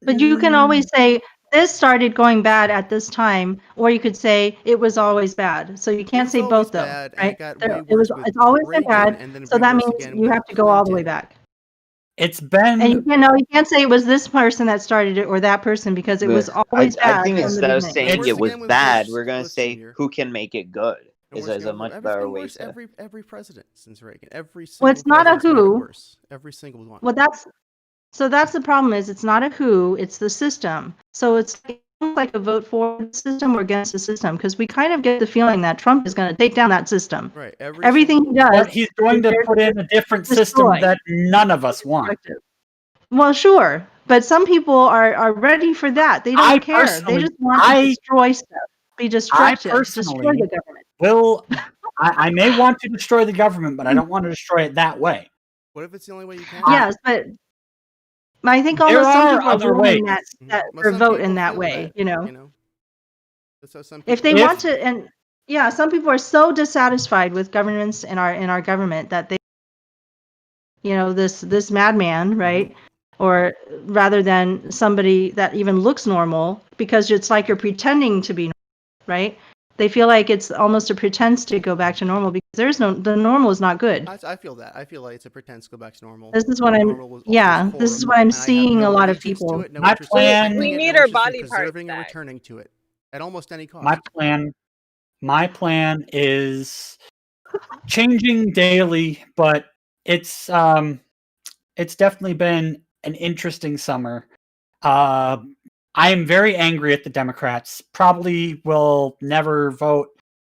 But you can always say this started going bad at this time, or you could say it was always bad. So you can't say both, though, right? It's always been bad. So that means you have to go all the way back. It's been, and you can't say it was this person that started it or that person, because it was always bad. I think instead of saying it was bad, we're going to say who can make it good. And is worse a goes- much it's better been way worse to. every president since Reagan. Every single Well, it's not a president's made it who. worse. Every single one. Well, that's the problem is it's not a who, it's the system. So it's like a vote for the system or against the system, because we kind of get the feeling that Trump is going to take down that system. Right. Everything he does. But he's going to put in a different system destroy. that none of us want. destructive. Well, sure, but some people are ready for that. They don't I care. They personally- just want to destroy stuff, be destructive, destroy personally- the government. Will I may want to destroy the government, but I don't want to destroy it that way. What if it's the only way you can? Yes, but I think There almost some are people are other voting ways. that Well, or some vote people in that feel way, that, you know. That's how some If people they If- want to, and yeah, some people are so dissatisfied with governance in our government that they, this madman, right? Or rather than somebody that even looks normal, because it's like you're pretending to be normal, right? They feel like it's almost a pretense to go back to normal because the normal is not good. I feel that. I feel like it's a pretense to go back to normal. This is what Normal was this is horrible, what I'm and I have seeing no a lot of allegiance to people. it, no My interest in plan- protecting We it, need no our interest in body parts preserving and back. returning to it at almost any cost. My plan is changing daily, but it's definitely been an interesting summer. I am very angry at the Democrats. Probably will never vote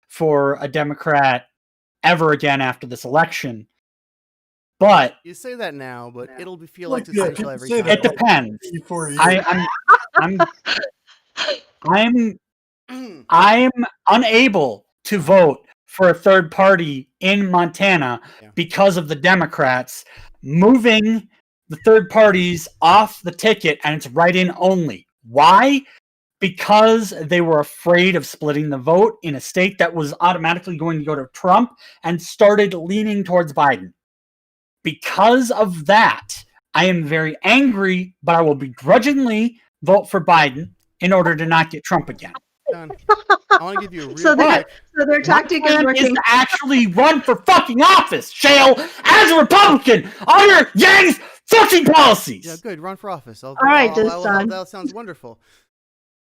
for a Democrat ever again after this election. But You say that now, but it'll feel Well, like it's yeah, essential you every say time. that. it depends. 4 years. I'm unable to vote for a third party in Montana because of the Democrats moving the third parties off the ticket, and it's write-in only. Why? Because they were afraid of splitting the vote in a state that was automatically going to go to Trump and started leaning towards Biden. Because of that, I am very angry, but I will begrudgingly vote for Biden in order to not get Trump again. Done. I want to give you a real So quick. their My tactic is plan is working. to actually run for fucking office, Shale, as a Republican under Yang's fucking policies. Yeah, good. Run for office. All right, Destan. That sounds wonderful.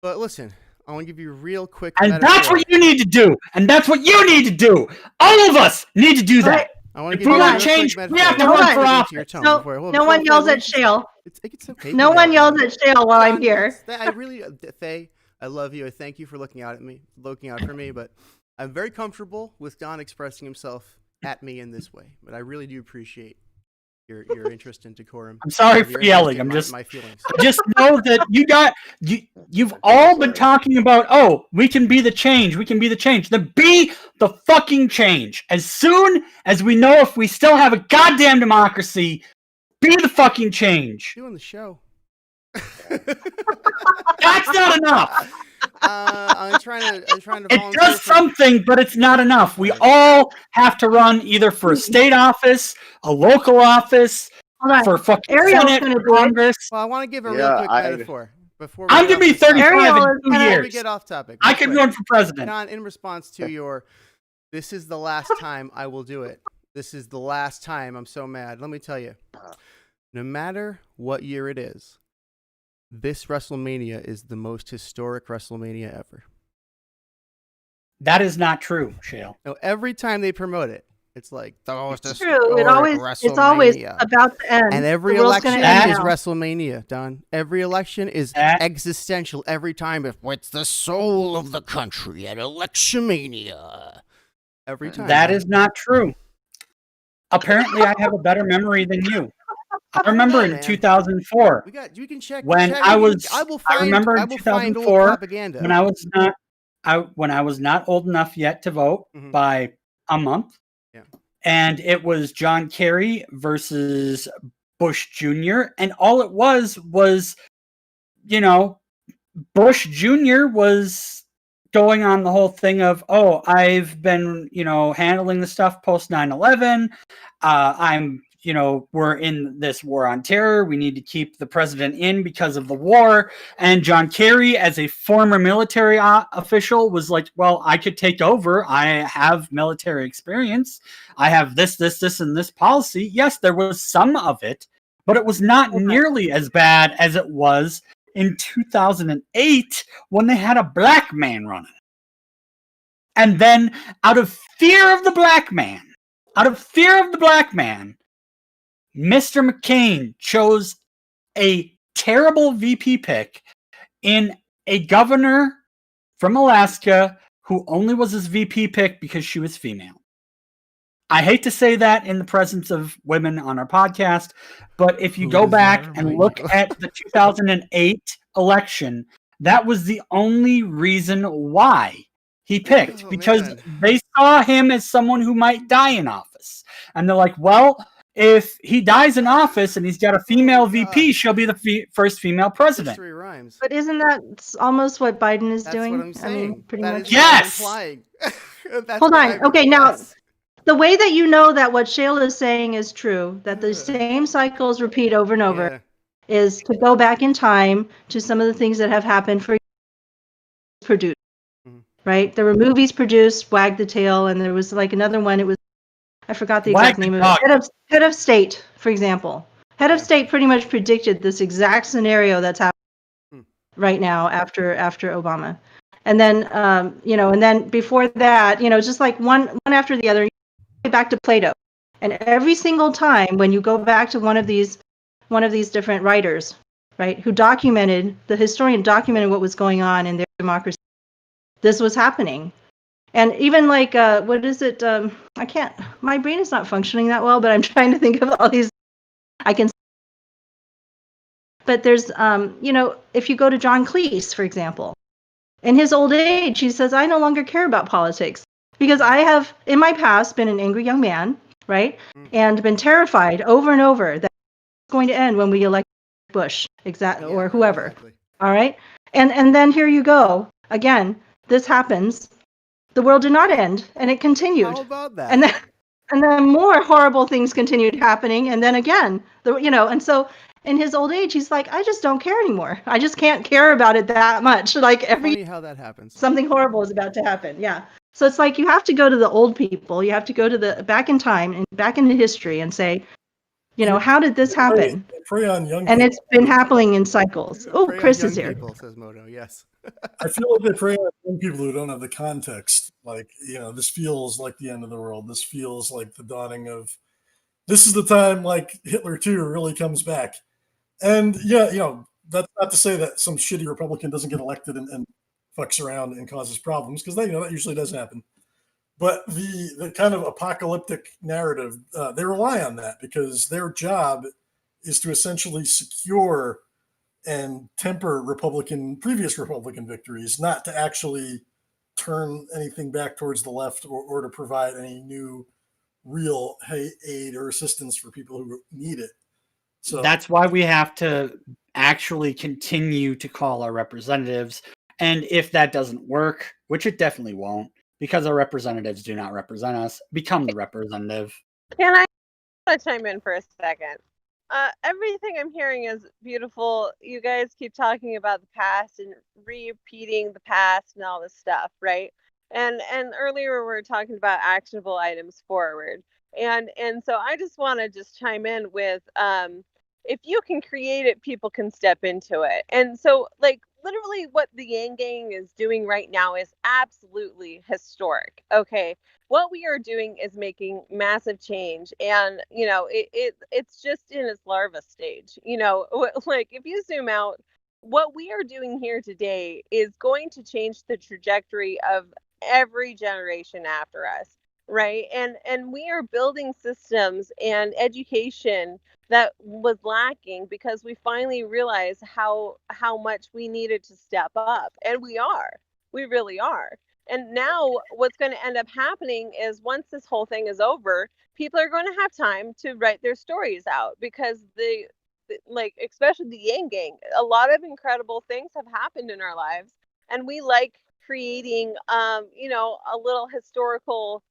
But listen, I want to give you a real quick. And metaphor. that's what you need to do. And that's what you need to do. All of us need to do that. right. I want to If give we you a want real change, quick we have to metaphor. run for Into office. your tone No, before- well, no before one Faye yells at leaves, Shale. It's okay. No you one know. yells at Shale while I'm John, here. I really, Faye, I love you. I thank you for looking out for me. But I'm very comfortable with Don expressing himself at me in this way. But I really do appreciate your interest in decorum. I'm sorry Your for interest yelling. in I'm just my feelings. just know that you've all been talking about, we can be the change. We can be the change. Then be the fucking change. As soon as we know if we still have a goddamn democracy, be the fucking change. Doing the show. That's not enough. I'm trying to It volunteer does for- something, but it's not enough. We all have to run either for a state office, a local office, Hold on. for fucking Ariel's Senate, gonna for do it. Congress. Well, I want to give a real Yeah, quick I- metaphor before we I'm get gonna be off the topic. 35 Ariel in is 2 gonna- Before we years. get off topic. I real could quick. run for president. Don, in response to your, this is the last time I will do it. This is the last time. I'm so mad. Let me tell you, no matter what year it is, this WrestleMania is the most historic WrestleMania ever. That is not true, Shale. No, every time they promote it, it's like the most It's historic true. It's always WrestleMania. about to end. And every The world's election gonna end is now. WrestleMania, Don. Every election is That- existential every time. It's the soul of the country at Electionmania. Every time. That Don. is not true. Apparently, I have a better memory than you. I remember in Man. 2004 You can check. when check, I you can- was. I will I find. remember I in will find old 2004 propaganda. when I was not old enough yet to vote Mhm. by a month. Yeah. And it was John Kerry versus Bush Jr. And all it was, Bush Jr. was going on the whole thing of, I've been, handling the stuff post 9/11. We're in this war on terror. We need to keep the president in because of the war. And John Kerry, as a former military official, was like, well, I could take over. I have military experience. I have this, and this policy. Yes, there was some of it, but it was not nearly as bad as it was in 2008 when they had a black man running. And then, out of fear of the black man, Mr. McCain chose a terrible VP pick in a governor from Alaska who only was his VP pick because she was female. I hate to say that in the presence of women on our podcast, but if you go back and look at the 2008 election, that was the only reason why he picked, because they saw him as someone who might die in office. And they're like, well, if he dies in office and he's got a female VP, she'll be the first female president. History rhymes. But isn't that almost what Biden is That's doing? what I'm saying. I mean, pretty that much. Is what I'm implying. Hold on. Okay, now the way that you know that what Shayla is saying is true, that the same cycles repeat over and over, is to go back in time to some of the things that have happened for produced. Right? There were movies produced, Wag the Tail, and there was like another one. It was, I forgot the exact name of it. Head of State, for example. Head of State pretty much predicted this exact scenario that's happening right now after Obama. And then, and then before that, just like one after the other, back to Plato. And every single time when you go back to one of these different writers, right, the historian documented what was going on in their democracy, this was happening. And even like, what is it? My brain is not functioning that well, but I'm trying to think of all these. But there's, if you go to John Cleese, for example, in his old age, he says, I no longer care about politics because I have, in my past, been an angry young man, right? And been terrified over and over that it's going to end when we elect Bush, or whoever. Exactly. All right. And then here you go. Again, this happens. The world did not end, and it continued. How about that? And then more horrible things continued happening, and then again, and so in his old age, he's like, I just don't care anymore. I just can't care about it that much. Like funny how that happens. Something horrible is about to happen. Yeah. So it's like you have to go to the old people. You have to go to the back in time and back into history and say, how did this happen? Prey on young and people. It's been happening in cycles. Oh, Chris is here. People, says Moto. Yes. I feel like they prey on young people who don't have the context. Like, this feels like the end of the world. This feels like the dawning of, this is the time like Hitler too really comes back. And that's not to say that some shitty Republican doesn't get elected and fucks around and causes problems, because that usually does happen. But the kind of apocalyptic narrative, they rely on that because their job is to essentially secure and temper previous Republican victories, not to actually turn anything back towards the left or to provide any new real aid or assistance for people who need it. So that's why we have to actually continue to call our representatives. And if that doesn't work, which it definitely won't, because our representatives do not represent us, become the representative. Can I chime in for a second? Everything I'm hearing is beautiful. You guys keep talking about the past and repeating the past and all this stuff, right? And earlier we were talking about actionable items forward. And so I just want to chime in with if you can create it, people can step into it. And so like literally what the Yang is doing right now is absolutely historic. Okay. What we are doing is making massive change, and it's just in its larva stage. Like if you zoom out, what we are doing here today is going to change the trajectory of every generation after us, right? And we are building systems and education that was lacking because we finally realized how much we needed to step up, and we really are. And now what's going to end up happening is once this whole thing is over, people are going to have time to write their stories out because especially the Yanggang, a lot of incredible things have happened in our lives. And we like creating, a little historical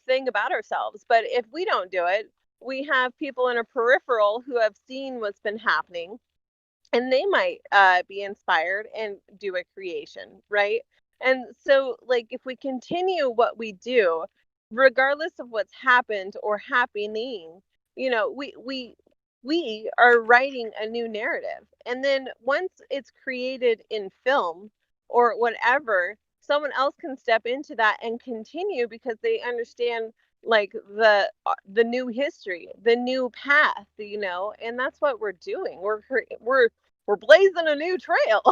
thing about ourselves. But if we don't do it, we have people in a peripheral who have seen what's been happening, and they might be inspired and do a creation, right? And so, like, if we continue what we do, regardless of what's happened or happening, we are writing a new narrative. And then once it's created in film or whatever, someone else can step into that and continue because they understand like the new history, the new path, you know, and that's what we're doing. We're blazing a new trail.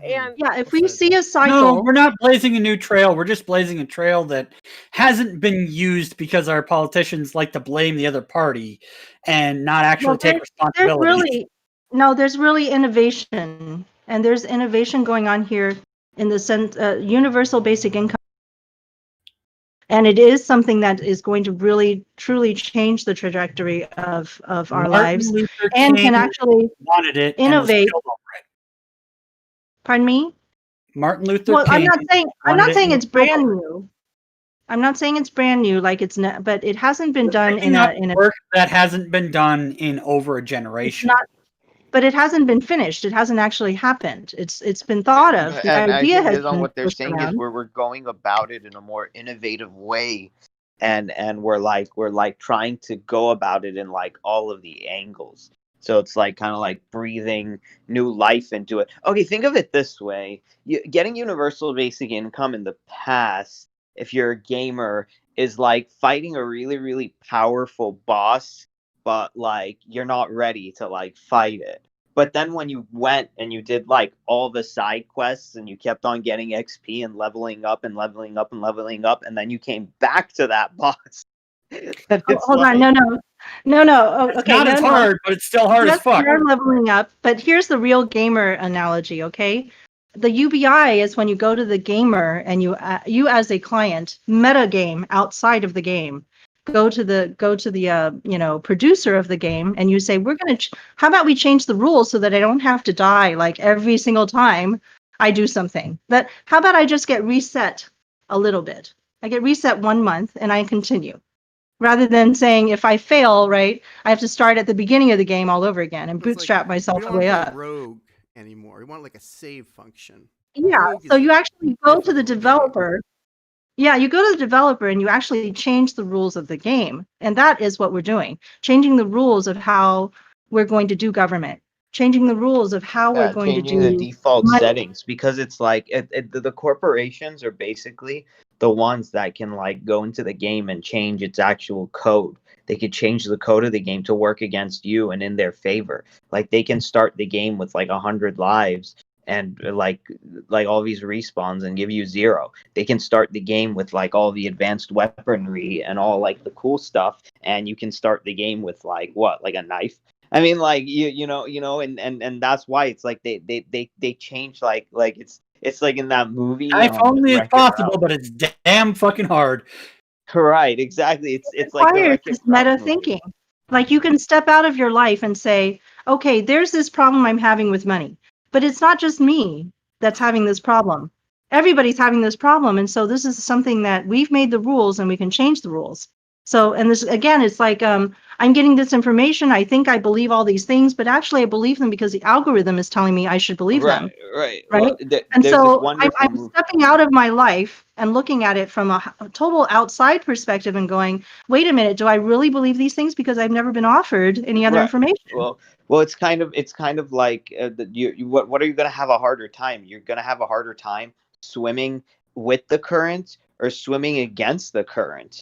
And Yeah, if Well we said. see a No, cycle, we're not blazing a new trail. We're just blazing a trail that hasn't been used because our politicians like to blame the other party and not actually well, take there's responsibility. there's really innovation, and there's innovation going on here in the sense universal basic income, and it is something that is going to really truly change the trajectory of our Martin lives, Luther and King can actually wanted it and was innovate. killed over it. Pardon me? Martin Luther Well, I'm King wanted not it saying and was it's killed brand over it. new. I'm not saying it's brand new, like it's not, but it hasn't been We're done picking in up a. work that hasn't been done in over a It's generation. not, but it hasn't been finished. It hasn't actually happened. It's been thought of. The And I idea think has is on been what they're pushed saying is around. we're going about it in a more innovative way, and we're trying to go about it in like all of the angles. So it's like kind of like breathing new life into it. Okay, think of it this way: getting universal basic income in the past, if you're a gamer, is like fighting a really really powerful boss, but like you're not ready to like fight it. But then when you went and you did like all the side quests and you kept on getting XP and leveling up and leveling up and leveling up, and then you came back to that boss. And Oh, it's hold on, like, no. Oh, It's okay, not as no. hard, but it's still hard as Yes, fuck. you're leveling up, but here's the real gamer analogy, okay? The UBI is when you go to the gamer and you as a client meta game outside of the game go to the producer of the game and you say we're going to how about we change the rules so that I don't have to die like every single time I do something. But how about I just get reset a little bit? I get reset 1 month and I continue rather than saying if I fail, right, I have to start at the beginning of the game all over again and So it's like bootstrap we myself don't the want way to play up. rogue anymore. We want like a save function. Yeah, Rogue so is a you actually go to the difficult game. developer. Yeah, you go to the developer and you actually change the rules of the game. And that is what we're doing. Changing the rules of how we're going to do government. Changing the rules of how we're yeah, going to changing the do default money. settings, because it's like the corporations are basically the ones that can like go into the game and change its actual code. They could change the code of the game to work against you and in their favor. Like they can start the game with like 100 lives and like all these respawns and give you 0. They can start the game with like all the advanced weaponry and all like the cool stuff, and you can start the game with like what, like a knife. I mean, like and that's why it's like they change like it's like in that movie If only it's Wreck-It possible, Ralph. but it's damn fucking hard. Right, exactly. It's like the Requires Wreck-It this Ralph meta movie. thinking. Like you can step out of your life and say, okay, there's this problem I'm having with money, but it's not just me that's having this problem. Everybody's having this problem. And so this is something that we've made the rules and we can change the rules. So, and this again, it's like I'm getting this information. I think I believe all these things, but actually I believe them because the algorithm is telling me I should believe them. Right. Right. Well, And there's this so wonderful I'm movie. stepping out of my life and looking at it from a total outside perspective and going, wait a minute, do I really believe these things because I've never been offered any other Right. information? Well, it's kind of like what are you gonna have a harder time? You're gonna have a harder time swimming with the current or swimming against the current.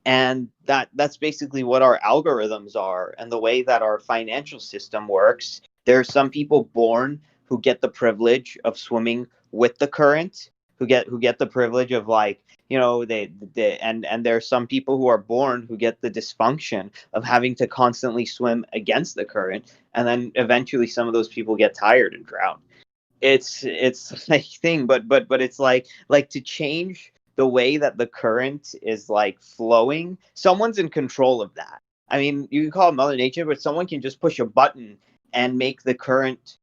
And that's basically what our algorithms are, and the way that our financial system works. There are some people born who get the privilege of swimming with the current, who get the privilege of like, they and there are some people who are born who get the dysfunction of having to constantly swim against the current, and then eventually some of those people get tired and drown. It's like thing, but it's like to change the way that the current is like flowing. Someone's in control of that. I mean, you can call it Mother Nature, but someone can just push a button and make the current,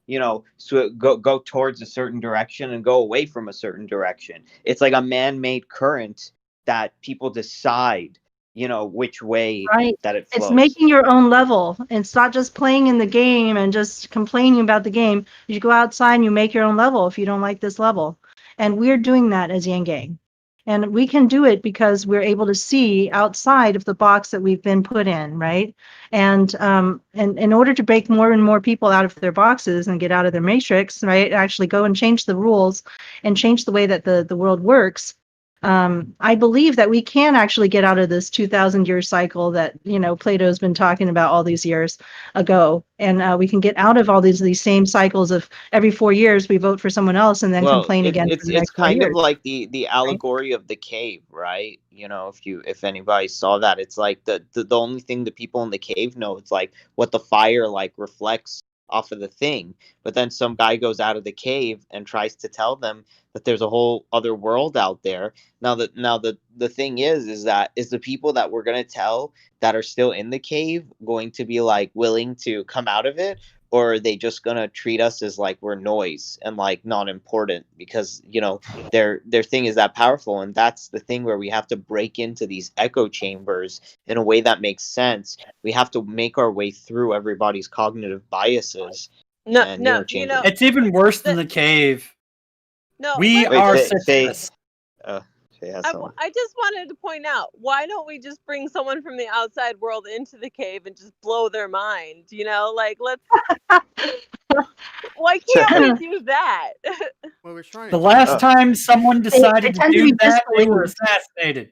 so go towards a certain direction and go away from a certain direction. It's like a man-made current that people decide, which way Right. that it It's flows. making your own level. It's not just playing in the game and just complaining about the game. You go outside and you make your own level if you don't like this level. And we're doing that as Yang Gang. And we can do it because we're able to see outside of the box that we've been put in, right? And in order to break more and more people out of their boxes and get out of their matrix, right, actually go and change the rules and change the way that the world works, I believe that we can actually get out of this 2,000-year cycle that, Plato's been talking about all these years ago. And we can get out of all these same cycles of every 4 years we vote for someone else and then Well, complain again for the it's next 4 kind of years. like the allegory of the cave, right? If anybody saw that, it's like the only thing the people in the cave know, it's like what the fire like reflects off of the thing. But then some guy goes out of the cave and tries to tell them that there's a whole other world out there. Now the thing is that is the people that we're gonna tell that are still in the cave going to be like willing to come out of it, or are they just gonna treat us as like we're noise and like not important because their thing is that powerful? And that's the thing where we have to break into these echo chambers in a way that makes sense. We have to make our way through everybody's cognitive biases No, and no, change it. It's even worse than the cave. no. We let's- Wait, are Faye Sisyphus. has I, something. I just wanted to point out, why don't we just bring someone from the outside world into the cave and just blow their mind? Like let's. Why can't we do that? Well, we're trying. The last time someone decided to tend to do be that, they were disbelieved. assassinated.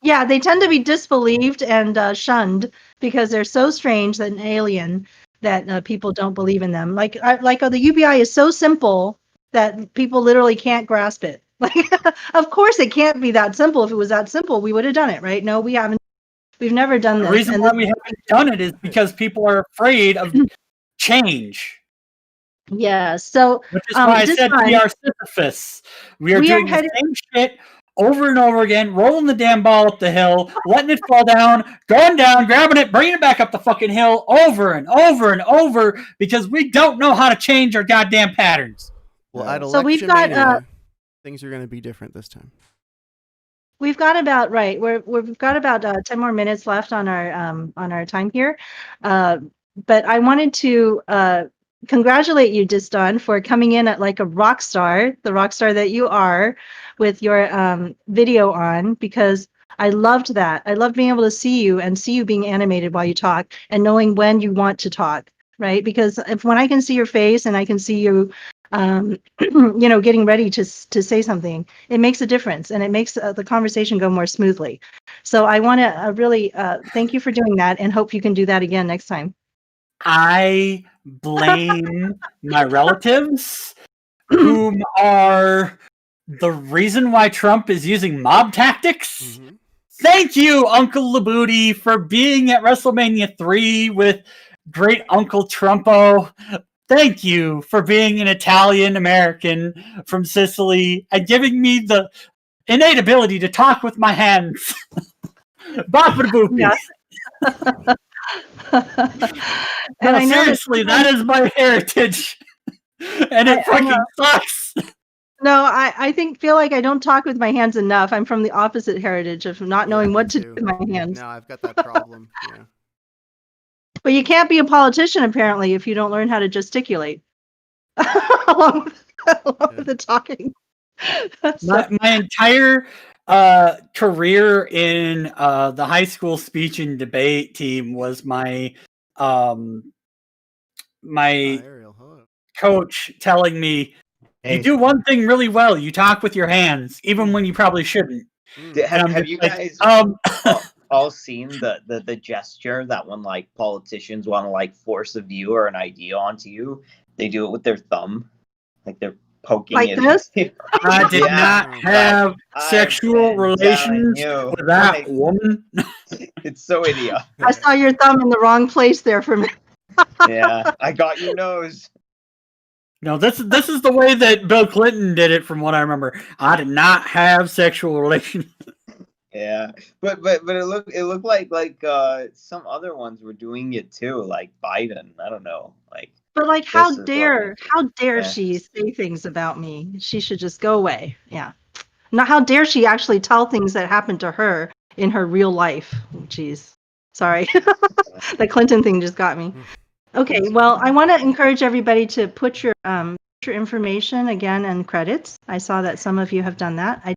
Yeah, they tend to be disbelieved and shunned because they're so strange that an alien that people don't believe in them. Like the UBI is so simple that people literally can't grasp it. Like, of course, it can't be that simple. If it was that simple, we would have done it, right? No, we haven't. We've never done The this. reason And why we haven't done it is because people are afraid of change. yeah, so Which is why I this said we time- are Sisyphus. We are We are doing the headed- same shit over and over again, rolling the damn ball up the hill, letting it fall down, going down, grabbing it, bringing it back up the fucking hill over and over and over because we don't know how to change our goddamn patterns. Well, at So we've got, Electromania, things are going to be different this time. We've got about we've got about 10 more minutes left on our time here, but I wanted to congratulate you, Diston, for coming in at like a rock star, the rock star that you are, with your video on, because I loved that. I loved being able to see you and see you being animated while you talk and knowing when you want to talk, right? Because when I can see your face and I can see you getting ready to say something, it makes a difference and it makes the conversation go more smoothly. So I want to really thank you for doing that and hope you can do that again next time. I blame my relatives, whom are the reason why Trump is using mob tactics. Mm-hmm. Thank you, Uncle Labooty, for being at WrestleMania 3 with great Uncle Trumpo. Thank you for being an Italian American from Sicily and giving me the innate ability to talk with my hands. Bop-a-boopy. Yeah. No, I know seriously, that is my heritage. And it fucking sucks. No, I feel like I don't talk with my hands enough. I'm from the opposite heritage of not knowing what to do with my hands. No, I've got that problem. Yeah. But you can't be a politician apparently if you don't learn how to gesticulate along with the talking. So, My entire career in the high school speech and debate team was my Ariel, hello. coach telling me, you do one thing really well. You talk with your hands, even when you probably shouldn't. Have you guys all seen the gesture that when like politicians want to like force a view or an idea onto you, they do it with their thumb, like they're poking like it. this? I did not have sexual relations with that Like, woman. it's so idiotic. I saw your thumb in the wrong place there for a minute. Yeah, I got your nose. No, this is the way that Bill Clinton did it, from what I remember. I did not have sexual relations. Yeah, but it looked like some other ones were doing it too, like Biden. I don't know, like. But like, This how is dare yeah. she say things about me? She should just go away. Yeah. Now, how dare she actually tell things that happened to her in her real life? Jeez. Sorry. The Clinton thing just got me. Okay, well, I want to encourage everybody to put your information again and credits. I saw that some of you have done that. I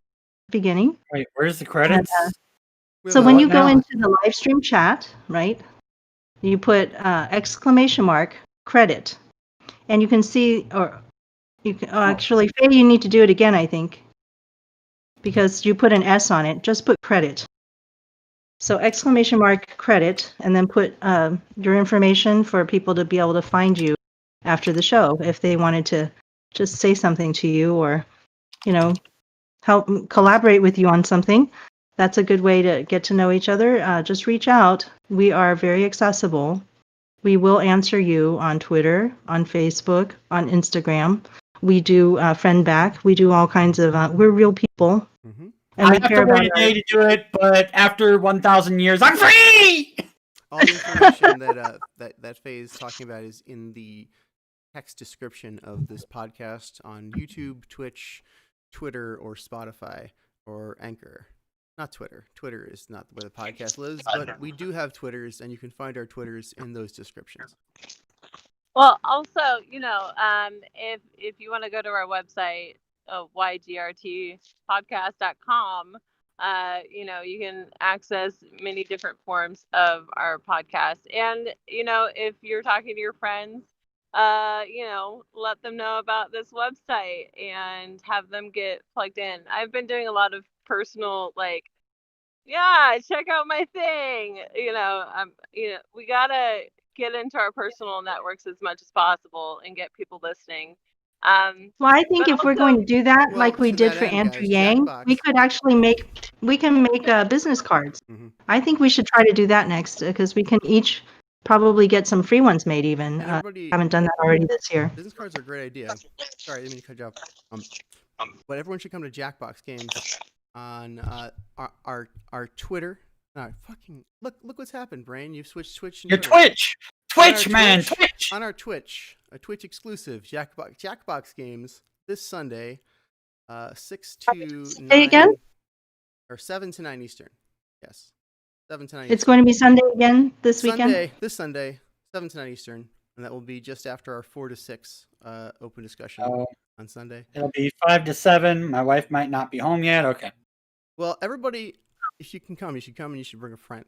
beginning. Wait, where's the credits? So have when what you go now? into the live stream chat, right, you put exclamation mark credit, and you can see, or you can actually, Faye, you need to do it again, I think, because you put an S on it. Just put credit. So exclamation mark credit, and then put your information for people to be able to find you after the show if they wanted to just say something to you or, help collaborate with you on something. That's a good way to get to know each other. Just reach out. We are very accessible. We will answer you on Twitter, on Facebook, on Instagram. We do friend back. We do all kinds of, we're real people. Mm-hmm. And we I have care to wait about a day to do it, but after 1,000 years, I'm free! All the information that Faye is talking about is in the text description of this podcast on YouTube, Twitch, Twitter, or Spotify, or Anchor. Not Twitter. Twitter is not where the podcast lives, but we do have Twitters, and you can find our Twitters in those descriptions. Well, also, if you want to go to our website, YGRTpodcast.com, you can access many different forms of our podcast. And, if you're talking to your friends, let them know about this website and have them get plugged in. I've been doing a lot of personal, check out my thing. We gotta get into our personal networks as much as possible and get people listening. Well, I think But if we're going to do that, Well, like we to did that for end, Andrew guys, Yang, Jackbox. we could actually make business cards. Mm-hmm. I think we should try to do that next because we can each probably get some free ones made even. And everybody, Haven't done that already this year. business cards are a great idea. Sorry, I didn't mean to cut you off. But everyone should come to Jackbox Games on our Twitter. Fucking look what's happened, Brain. You've switched Twitch. And Your Twitter. Twitch, man, Twitch. On our Twitch, a Twitch exclusive Jackbox Games this Sunday, 6 to 9. Say again? Or 7 to 9 Eastern. Yes, 7 to 9. It's going to be Sunday again this weekend. This Sunday, 7 to 9 Eastern, and that will be just after our 4 to 6 open discussion on Sunday. It'll be 5 to 7. My wife might not be home yet. Okay. Well, everybody, if you can come, you should come, and you should bring a friend.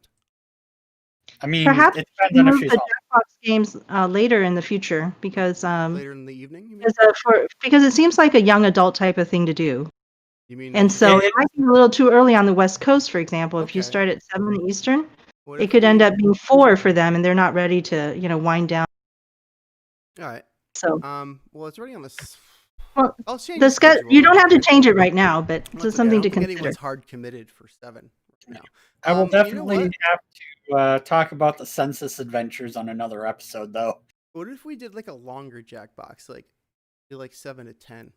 I mean, Perhaps it depends on if move she's the home. Jackbox games later in the future because Later in the evening, you mean? because it seems like a young adult type of thing to do. You mean? And so it might be a little too early on the West Coast, for example. If you Okay. start at 7 Eastern, What it if could end we- up being 4 for them, and they're not ready to, wind down. All right. So Well, it's already on this. Well, I'll change the schedule. You don't have to change. change it right now, but That's it's something okay. I to don't think consider. anyone's hard committed for 7 right now. I will You know definitely what? have to talk about the census adventures on another episode, though. What if we did like a longer Jackbox, like 7 to 10?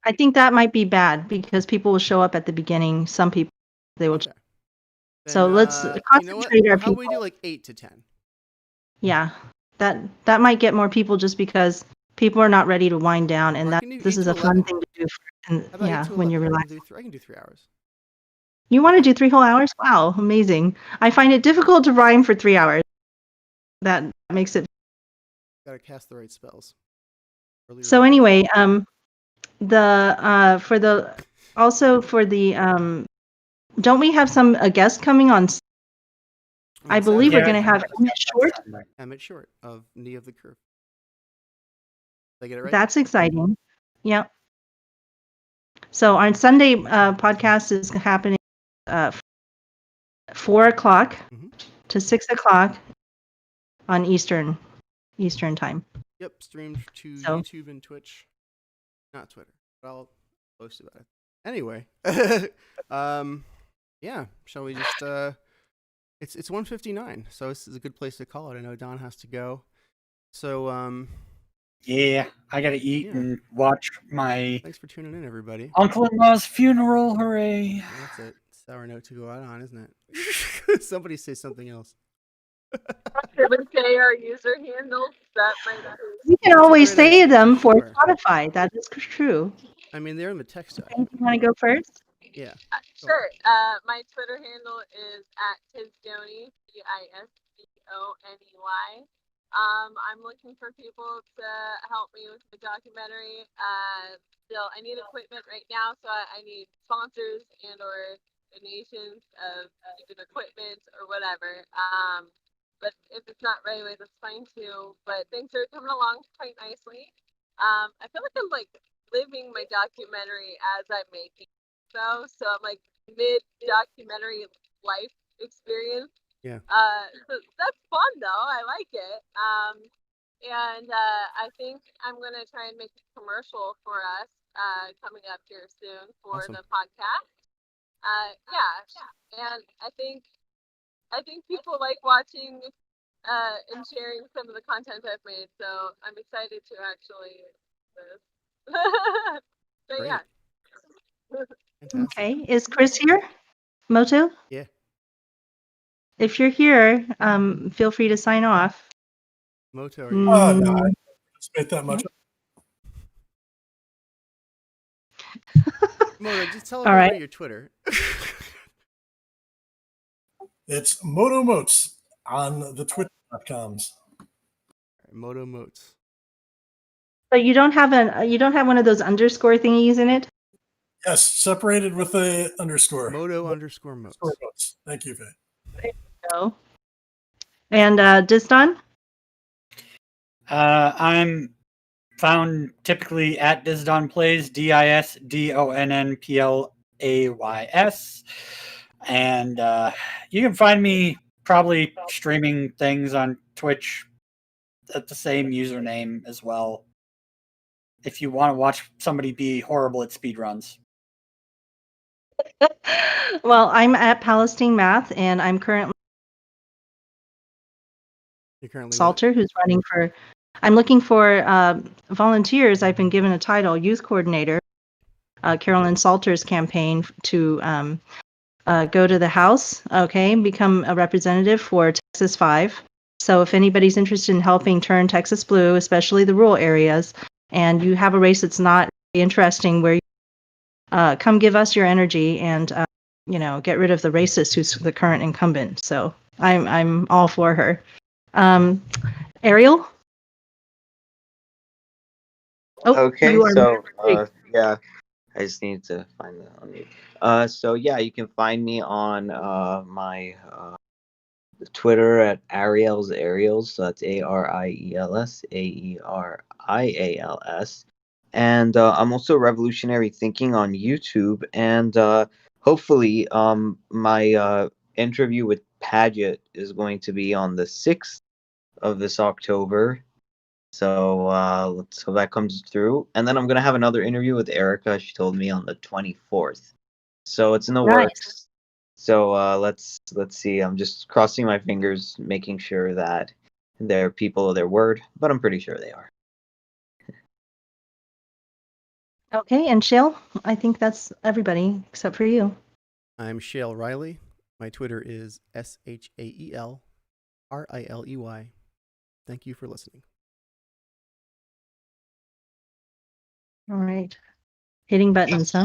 I think that might be bad because people will show up at the beginning. Some people they will. Okay. So Then, let's you know what? concentrate our How about we people. do like 8 to 10? Yeah, that might get more people just because people are not ready to wind down, and Or I that can do this 8 is to a fun 11. thing to do. How about 8 to When 11? you're I can relaxed. I can do 3 hours. You want to do 3 whole hours? Wow, amazing. I find it difficult to rhyme for 3 hours. That makes it. Gotta cast the right spells. Early So release. anyway, for the don't we have a guest coming on? I believe we're going to have Emmett Short. Emmett Short of Knee of the Curve. Did I get it right? That's exciting. Yep. So our Sunday podcast is happening 4 o'clock to 6 o'clock on Eastern time. Yep, streamed to YouTube and Twitch, not Twitter. But I'll post about it. Anyway, yeah. Shall we just? It's 1:59, so this is a good place to call it. I know Don has to go, so Yeah, I gotta eat and watch my thanks for tuning in, everybody. uncle-in-law's funeral. Hooray! That's a sour note to go out on, isn't it? Somebody say something else. Should we say our user handles? That might not be. You can always say them for Spotify. That is true. I mean, they're in the text doc. You want to go first? Yeah. Sure. My Twitter handle is @Tisdoney, TISDONEY. I'm looking for people to help me with the documentary. Still, I need equipment right now, so I need sponsors and or donations of either equipment or whatever. But if it's not right away, that's fine too. But things are coming along quite nicely. I feel like I'm like living my documentary as I'm making it, though. So I'm like mid documentary life experience. Yeah. So that's fun though. I like it. And I think I'm gonna try and make a commercial for us coming up here soon for Awesome. the podcast. Yeah, and I think people like watching and sharing some of the content I've made. So I'm excited to actually do this. So Great. yeah. Fantastic. Okay, is Chris here? Moto? Yeah. If you're here, feel free to sign off. Moto, are you? No, I Mm, don't participate that much. Moto, just tell All everybody right. your Twitter. It's Moto Motes on the Twitter.coms. Moto Motes. So you don't have one of those underscore thingies in it? Yes, separated with a underscore. Moto underscore Motes. Underscore Motes. Thank you, Faye. No. And Diston? I'm found typically at Disdon Plays, DISDONNPLAYS. And you can find me probably streaming things on Twitch at the same username as well. If you want to watch somebody be horrible at speedruns. Well, I'm at Palestine Math, and I'm currently You're currently what? Salter, who's running for. I'm looking for volunteers. I've been given a title, youth coordinator. Carolyn Salter's campaign to go to the House, okay, become a representative for Texas 5. So if anybody's interested in helping turn Texas blue, especially the rural areas, and you have a race that's not interesting, where come give us your energy and get rid of the racist who's the current incumbent. So I'm all for her. Ariel? Oh, Okay, you are so yeah, I just need to find that on me. So yeah, you can find me on my Twitter at Ariel's Ariels. So that's ARIELS, and I'm also Revolutionary Thinking on YouTube, and hopefully my interview with Paget is going to be on the 6th of this October. So let's hope that comes through. And then I'm gonna have another interview with Erica. She told me on the 24th. So it's in the Nice. works. So let's see. I'm just crossing my fingers, making sure that they're people of their word, but I'm pretty sure they are. Okay, and Shale, I think that's everybody except for you. I'm Shale Riley. My Twitter is SHAELRILEY. Thank you for listening. All right. Hitting buttons, huh?